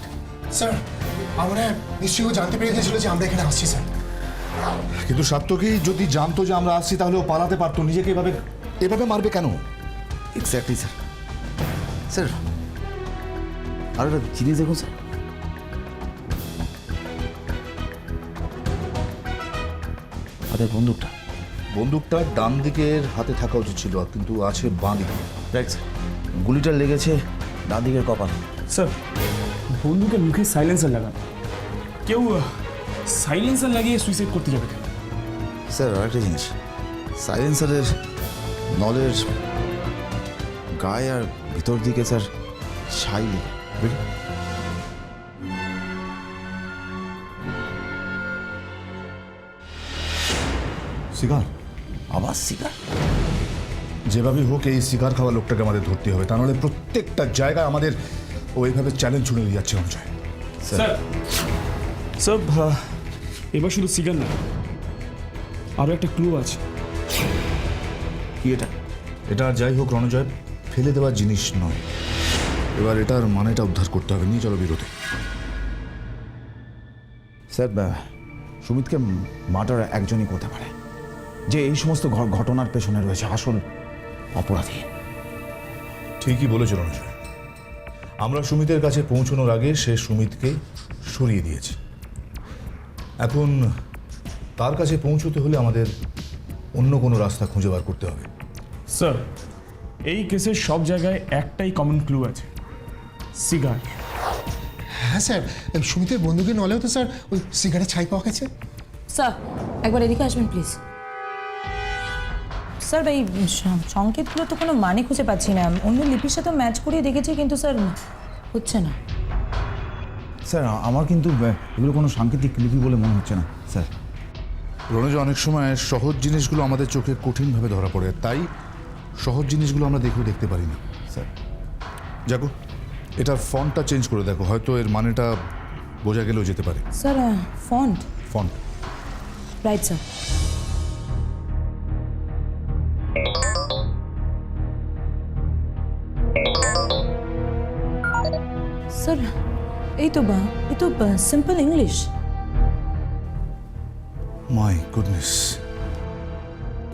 [SPEAKER 12] স্যার আমরা নিশ্চয়ই ও জানতে পেরে গেছিল যে আমরা এখানে আসছি স্যার।
[SPEAKER 9] কিন্তু সাত্তকী যদি জানতো যে আমরা আসছি তাহলে ও পালাতে পারতো। নিজেকে এভাবে মারবে কেন?
[SPEAKER 16] Exactly sir. স্যার আর একটা জিনিস দেখুন স্যার, হাতের
[SPEAKER 9] বন্দুকটা ডান দিকের হাতে থাকা উচিত ছিল, কিন্তু আছে বাঁ দিকে।
[SPEAKER 16] Right sir. গুলিটা লেগেছে ডান দিকের কপাল।
[SPEAKER 14] স্যার বন্দুকের মুখে সাইলেন্সার লাগানো, কেউ সাইলেন্সার লাগিয়ে সুইসাইড করতে যাবে কেন?
[SPEAKER 16] স্যার আরেকটা জিনিস, সাইলেন্সারের নলের গায়ে আর ভিতর দিকে স্যার ছাই লেগে।
[SPEAKER 9] শিকার?
[SPEAKER 16] আবার শিকার?
[SPEAKER 9] যেভাবেই হোক এই শিকার খাওয়া লোকটাকে আমাদের ধরতে হবে, তা নাহলে প্রত্যেকটা জায়গায় আমাদের ওইভাবে চ্যালেঞ্জ ছুড়ে দিয়ে যাচ্ছে রণজয়।
[SPEAKER 14] স্যার এবার শুধু সিগার না, আরও একটা ক্লু আছে।
[SPEAKER 9] কি এটা? এটা যাই হোক রণজয়, ফেলে দেওয়ার জিনিস নয়। এবার এটার মানেটা উদ্ধার করতে হবে। নিয়ে চলো বিরোধে।
[SPEAKER 10] স্যার সুমিতকে মার্ডার একজনই করতে পারে, যে এই সমস্ত ঘটনার পেছনে রয়েছে আসল অপরাধী।
[SPEAKER 9] ঠিকই বলেছ রণজয়, আমরা সুমিতের কাছে পৌঁছানোর আগে সে সুমিতকে সরিয়ে দিয়েছে। এখন তার কাছে পৌঁছতে হলে আমাদের অন্য কোনো রাস্তা খুঁজে বার করতে হবে।
[SPEAKER 14] স্যার এই কেসের সব জায়গায় একটাই কমন ক্লু আছে, সিগার।
[SPEAKER 12] হ্যাঁ স্যার, সুমিতের বন্দুকের নলেও তো স্যার ওই সিগারেট ছাই পাওয়া গেছে।
[SPEAKER 11] স্যার একবার এদিকে আসবেন প্লিজ। স্যার এই সংকেতগুলো তো কোনো মানে খুঁজে পাচ্ছি না। অন্য লিপির সাথে ম্যাচ করিয়ে দেখেছি, কিন্তু স্যার হচ্ছে না।
[SPEAKER 10] স্যার আমার কিন্তু এগুলো কোনো সাংকেতিক লিপি বলে মনে হচ্ছে না স্যার।
[SPEAKER 9] রণজ, অনেক সময় সহজ জিনিসগুলো আমাদের চোখে কঠিনভাবে ধরা পড়ে, তাই সহজ জিনিসগুলো আমরা দেখেও দেখতে পারি না।
[SPEAKER 16] স্যার
[SPEAKER 9] যাকো, এটার ফন্টটা চেঞ্জ করে দেখো, হয়তো এর মানেটা বোঝা গেলেও যেতে পারে।
[SPEAKER 11] Sir font
[SPEAKER 9] font
[SPEAKER 11] right sir. Sir এই তো সিম্পল ইংলিশ।
[SPEAKER 9] মাই গুডনেস,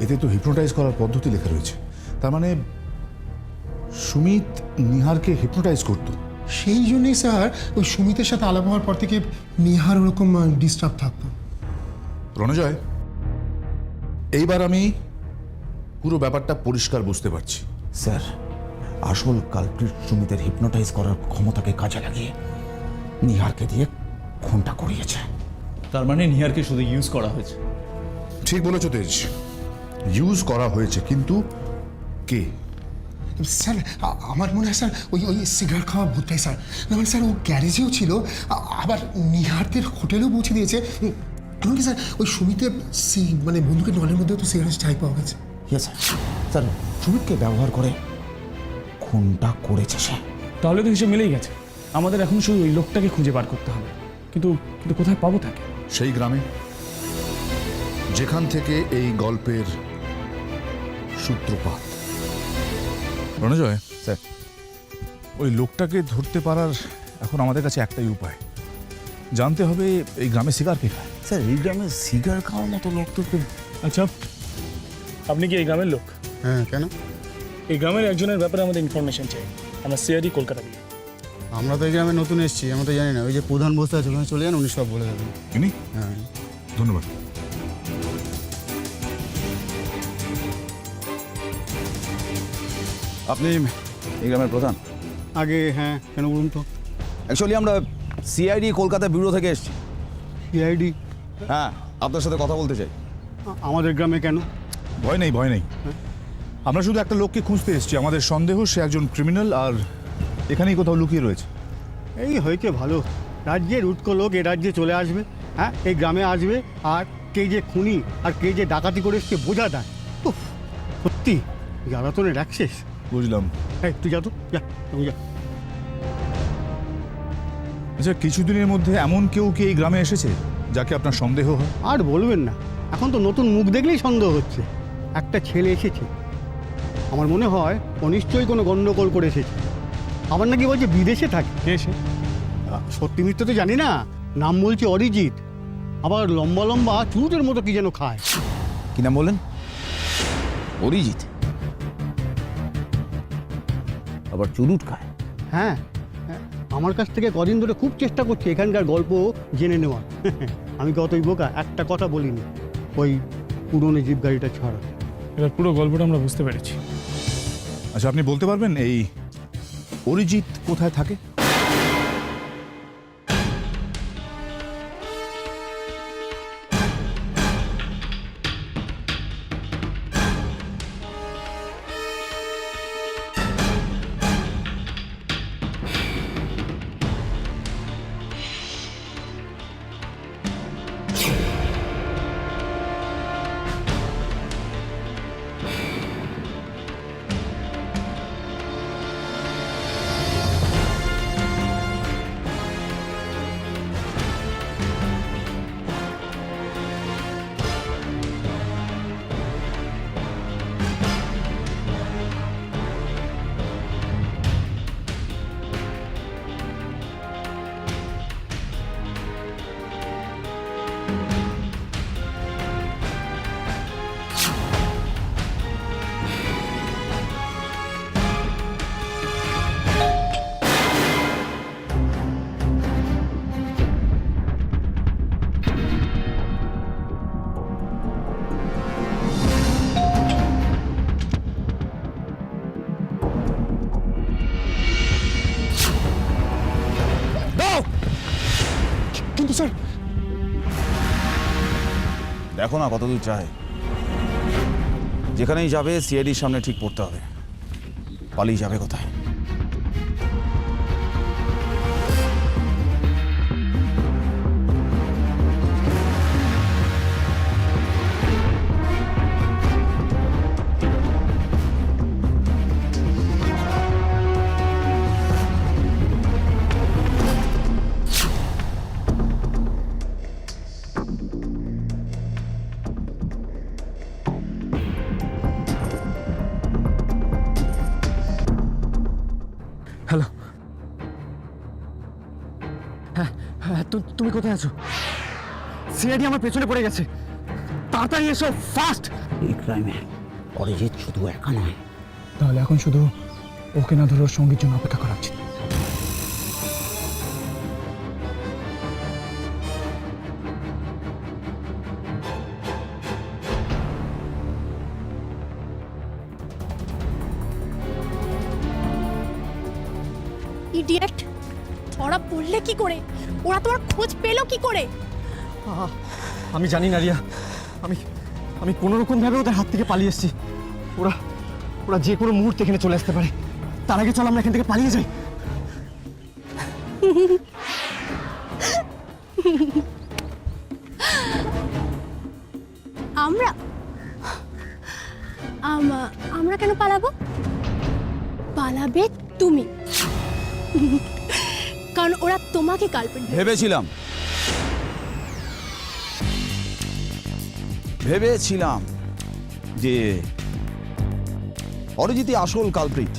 [SPEAKER 9] এতে তো হিপনোটাইজ করার পদ্ধতি লেখা রয়েছে। তার মানে সুমিত নিহারকে হিপনোটাইজ করতো।
[SPEAKER 12] সেই জন্যই স্যার ওই সুমিতের সাথে আলাপ হওয়ার পর থেকে নিহার ওরকম ডিস্টার্ব থাকতো।
[SPEAKER 9] রণজয়, এইবার আমি পুরো ব্যাপারটা পরিষ্কার বুঝতে পারছি।
[SPEAKER 10] স্যার, আসল কালপ্রিট সুমিতের হিপনোটাইজ করার ক্ষমতাকে কাজে লাগিয়ে নিহারকে দিয়ে খুনটা করিয়েছে।
[SPEAKER 6] তার মানে নিহারকে শুধু ইউজ করা হয়েছে।
[SPEAKER 9] ঠিক বলেছ তেজ, ইউজ করা হয়েছে, কিন্তু কে?
[SPEAKER 12] স্যার আমার মনে হয় স্যার ওই সিগারেট খাওয়া ভূতটাই স্যার। না মানে স্যার ও গ্যারেজেও ছিল, আবার নিহারদের হোটেলেও পৌঁছে দিয়েছে। এমনকি স্যার ওই সুমিতের মানে বন্ধুকের নলের মধ্যেও তো সিগারেট ছাই পাওয়া গেছে।
[SPEAKER 10] Yes sir. স্যার, সুমিতকে ব্যবহার করে খুনটা করেছে সে।
[SPEAKER 14] তাহলে তো হিসেব মিলেই গেছে। আমাদের এখন শুধু ওই লোকটাকে খুঁজে বার করতে হবে, কিন্তু কিন্তু কোথায় পাবো তাকে?
[SPEAKER 9] সেই গ্রামে যেখান থেকে এই গল্পের সূত্রপাত। রণজয়
[SPEAKER 16] স্যার,
[SPEAKER 9] ওই লোকটাকে ধরতে পারার এখন আমাদের কাছে একটাই উপায়, জানতে হবে এই গ্রামে সিগার কে খায়।
[SPEAKER 16] স্যার এই গ্রামে সিগার খাওয়ার মতো লোক তো
[SPEAKER 14] আচ্ছা, আপনি কি এই গ্রামের লোক?
[SPEAKER 12] হ্যাঁ, কেন?
[SPEAKER 14] এই গ্রামের একজনের ব্যাপারে আমাদের ইনফরমেশন চাই। আমরা সিআইডি কলকাতা দিয়ে।
[SPEAKER 12] আমরা তো এই গ্রামে নতুন এসেছি, আমরা তো জানি না। ওই যে প্রধান বসে আছে ওখানে চলে যান, উনি সব বলে দেবেন।
[SPEAKER 9] ইনি?
[SPEAKER 12] হ্যাঁ,
[SPEAKER 9] ধন্যবাদ।
[SPEAKER 7] আপনি এই গ্রামের প্রধান?
[SPEAKER 12] আগে হ্যাঁ, কেন বলুন তো?
[SPEAKER 7] অ্যাকচুয়ালি আমরা সিআইডি কলকাতা ব্যুরো থেকে এসেছি।
[SPEAKER 12] সিআইডি?
[SPEAKER 7] হ্যাঁ, আপনার সাথে কথা বলতে চাই।
[SPEAKER 12] আমাদের গ্রামে কেন?
[SPEAKER 9] ভয় নেই, ভয় নেই। আমরা শুধু একটা লোককে খুঁজতে এসেছি। আমাদের সন্দেহ সে একজন ক্রিমিনাল, আর এখানেই কোথাও লুকিয়ে রয়েছে।
[SPEAKER 12] এই হয়েছে ভালো, রাজ্যের উৎকো লোক এ রাজ্যে চলে আসবে, হ্যাঁ এই গ্রামে আসবে, আর কে যে খুনি আর কে যে ডাকাতি করে এসছে বোঝা দেয়। উফ, সত্যি জ্বালাতনের অ্যাক্সেস।
[SPEAKER 9] বুঝলাম।
[SPEAKER 12] হ্যাঁ তুই যা, তো যা, তুমি যা।
[SPEAKER 9] আচ্ছা, কিছুদিনের মধ্যে এমন কেউ কি এই গ্রামে এসেছে যাকে আপনার সন্দেহ হয়?
[SPEAKER 12] আর বলবেন না, এখন তো নতুন মুখ দেখলেই সন্দেহ হচ্ছে। একটা ছেলে এসেছে, আমার মনে হয় ও নিশ্চয়ই কোনো গন্ডগোল করে এসেছে। আমার নাকি বলছে বিদেশে থাকে। কে সে? সত্যি মিথ্যে তো জানি না, নাম বলছে অরিজিৎ। আবার লম্বা লম্বা চুরুটের মতো কি যেন খায়।
[SPEAKER 7] কি নাম বললেন? অরিজিৎ? আবার চুরুট খায়?
[SPEAKER 12] হ্যাঁ, আমার কাছ থেকে কদিন ধরে খুব চেষ্টা করছি এখানকার গল্প জেনে নেওয়ার। আমি কতই বোকা, একটা কথা বলিনি ওই পুরনো জিপ গাড়িটা ছাড়া।
[SPEAKER 14] এবার পুরো গল্পটা আমরা বুঝতে পেরেছি।
[SPEAKER 9] আচ্ছা, আপনি বলতে পারবেন এই অরিজিৎ কোথায় থাকে?
[SPEAKER 12] কিন্তু স্যার,
[SPEAKER 7] দেখো না কতদূর চাই। যেখানেই যাবে সিআইডির সামনে ঠিক পড়তে হবে। পালিয়ে যাবে কোথায়?
[SPEAKER 15] তুমি কোথায় আছো? সিআইডি আমার পেছনে পড়ে গেছে, তাড়াতাড়ি এসো, ফাস্ট!
[SPEAKER 10] এই ক্রাইমে অরিজিৎ শুধু একা নয়।
[SPEAKER 14] তাহলে এখন শুধু ওকে না ধরে ওর সঙ্গীর জন্য অপেক্ষা করা উচিত।
[SPEAKER 4] ইডিয়েট, ওরা পড়লে কি করে? ওরা তোমার খোঁজ পেলো কি করে?
[SPEAKER 12] আমি জানি না রিয়া, আমি কোনো রকম ভাবে ওদের হাত থেকে পালিয়ে এসেছি। ওরা ওরা যে কোনো মুহূর্তে এখানে চলে আসতে পারে। তার আগে চল আমরা এখান থেকে পালিয়ে যাই।
[SPEAKER 4] আমরা আমরা কেন পালাবো? পালাবে তুমি, কারণ ওরা তোমাকে কালপিট
[SPEAKER 16] ভেবেছিলাম যে অরিজিৎই আসল কালপ্রিট,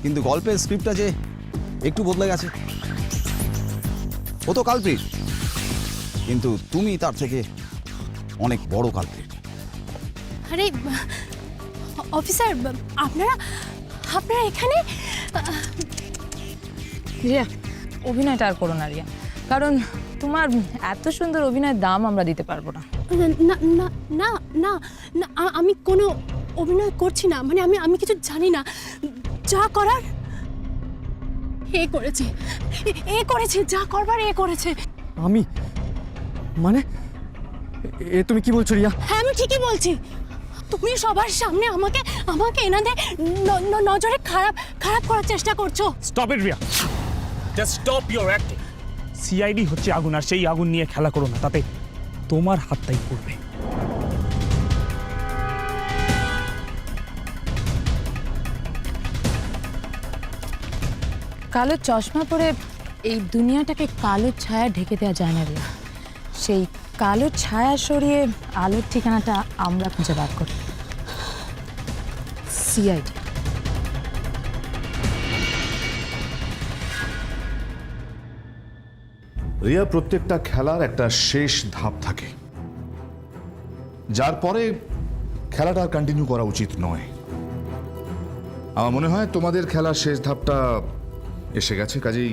[SPEAKER 16] কিন্তু গল্পের স্ক্রিপ্টটা যে একটু বদলে গেছে। ও তো কালপ্রিট, কিন্তু তুমি তার থেকে অনেক বড় কালপ্রিট।
[SPEAKER 4] আরে অফিসার, আপনারা এখানে?
[SPEAKER 11] রিয়া, অভিনয়টা আর করো না রিয়া, কারণ তোমার এত সুন্দর অভিনয়ের দাম আমরা দিতে পারবো না।
[SPEAKER 4] না না না না না, আমি কোনো অভিনয় করছি না, মানে আমি কিছু জানি না। যা করার এ করেছে, যা করবার এ করেছে।
[SPEAKER 12] আমি মানে তুমি কি বলছো রিয়া?
[SPEAKER 4] হ্যাঁ, আমি ঠিকই বলছি। তুমি সবার সামনে আমাকে এনাদের নজরে খারাপ করার চেষ্টা করছো।
[SPEAKER 14] Stop it Riya, just stop your acting. CID হচ্ছে আগুন, আর সেই আগুন নিয়ে খেলা করো না, তাতে তোমার হাতটাই পড়বে।
[SPEAKER 11] কালো চশমা পরে এই দুনিয়াটাকে কালো ছায়া ঢেকে দেওয়া যায় না রিয়া। সেই কালো ছায়া সরিয়ে আলোর ঠিকানাটা আমরা খুঁজে বার করি। সিআইডি।
[SPEAKER 9] রিয়া, প্রত্যেকটা খেলার একটা শেষ ধাপ থাকে, যার পরে খেলাটা কন্টিনিউ করা উচিত নয়। আমার মনে হয় তোমাদের খেলার শেষ ধাপটা এসে গেছে, কাজেই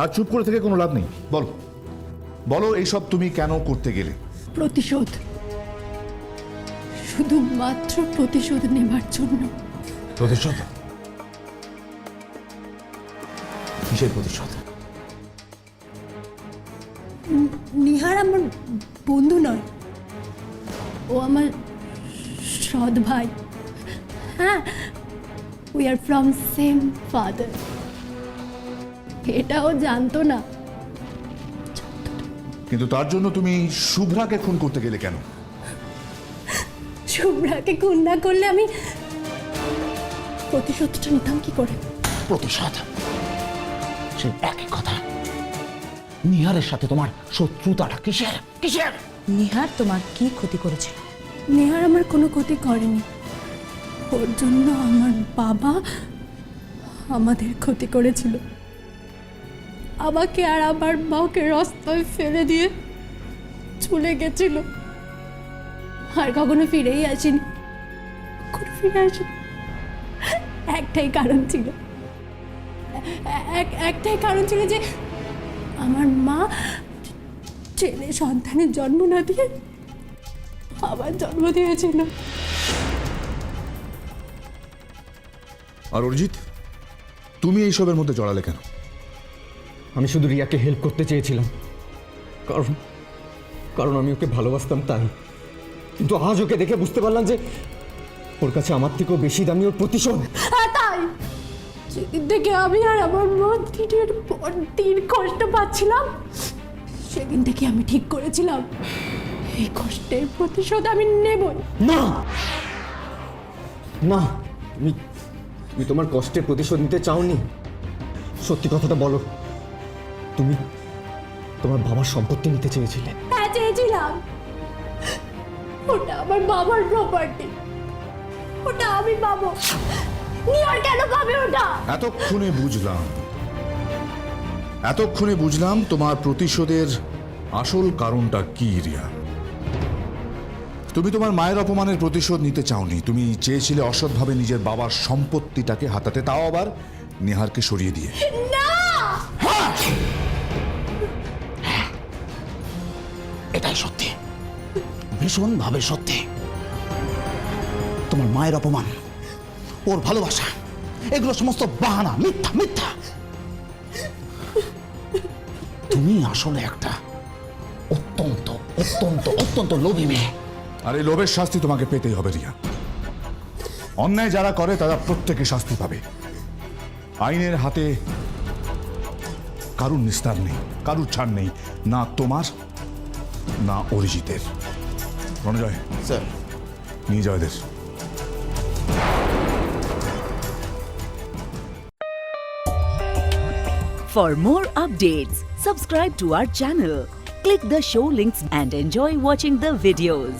[SPEAKER 9] আর চুপ করে থেকে কোনো লাভ নেই। বলো বলো, এইসব তুমি কেন করতে গেলে?
[SPEAKER 4] প্রতিশোধ, শুধুমাত্র প্রতিশোধ নেবার জন্য।
[SPEAKER 9] প্রতিশোধ? কিসের প্রতিশোধ?
[SPEAKER 4] নিহার আমার বন্ধু নয়, ও আমার সৎ ভাই। হ্যাঁ, we are from same father. এটাও জানতো না।
[SPEAKER 9] কিন্তু তার জন্য তুমি শুভ্রাকে খুন করতে গেলে কেন?
[SPEAKER 4] শুভ্রাকে খুন না করলে আমি প্রতিশোধটা নিতাম কি করে?
[SPEAKER 10] প্রতিশোধ, সেই একই কথা। নিহারের সাথে তোমার শত্রুতাটা কিসের?
[SPEAKER 11] নিহার তোমার কি ক্ষতি করেছিল?
[SPEAKER 4] নিহার আমার কোনো ক্ষতি করেনি। ওর জন্য আমার বাবা আমাদের ক্ষতি করেছিল। আমাকে আর আমার মাকে রাস্তায় ফেলে দিয়ে চলে গেছিল, আর কখনো ফিরেই আসেনি। একটাই কারণ ছিল যে আমার মা ছেলে সন্তানের জন্ম না দিয়ে আবার জন্ম দিয়েছিল।
[SPEAKER 9] আর অরিজিৎ, তুমি এইসবের মধ্যে জড়ালে কেন?
[SPEAKER 12] আমি শুধু রিয়াকে হেল্প করতে চেয়েছিলাম, কারণ আমি ওকে ভালোবাসতাম তাই। কিন্তু আজ ওকে দেখে বুঝতে পারলাম যে ওর কাছে আমার থেকেও বেশি দামি ওর প্রতিশোধ।
[SPEAKER 4] তাই যেদিন থেকে আমি আর আমার মা দিনের পর দিন কষ্ট পাচ্ছিলাম, সেদিন থেকে আমি ঠিক করেছিলাম এই কষ্টের প্রতিশোধ আমি নেব
[SPEAKER 12] না। না, তুমি তোমার কষ্টের প্রতিশোধ নিতে চাওনি। সত্যি কথাটা বলো, তুমি তোমার বাবার সম্পত্তি নিতে চেয়েছিলে।
[SPEAKER 4] হ্যাঁ, চেয়েছিলাম। ওটা আমার বাবার প্রপার্টি, ওটা আমি পাবো। নিহার কেন পাবে ওটা?
[SPEAKER 9] এতক্ষণে বুঝলাম, এতক্ষণে বুঝলাম তোমার প্রতিশোধের আসল কারণটা কি রিয়া। তুমি তোমার মায়ের অপমানের প্রতিশোধ নিতে চাওনি। তুমি চেয়েছিলে অসৎভাবে নিজের বাবার সম্পত্তিটাকে হাতাতে, তাও আবার নেহারকে সরিয়ে দিয়ে।
[SPEAKER 10] এটাই সত্যি, ভীষণভাবে সত্যি। তোমার মায়ের অপমান, ওর ভালোবাসা, এগুলো সমস্ত বাহানা, মিথ্যা মিথ্যা। তুমি আসলে একটা অত্যন্ত অত্যন্ত অত্যন্ত লোভী মেয়ে।
[SPEAKER 9] আর এই লোভের শাস্তি তোমাকে পেতেই হবে রিয়া। অন্যায় যারা করে তারা প্রত্যেকে শাস্তি পাবে। আইনের হাতে কারুর নিস্তার নেই, কারুর ছাড় নেই, না তোমার না অরিজিতের। রণজয়,
[SPEAKER 5] স্যার,
[SPEAKER 9] নিয়ে যাও এদের।
[SPEAKER 17] For more updates, subscribe to our channel, click the show links and enjoy watching the videos.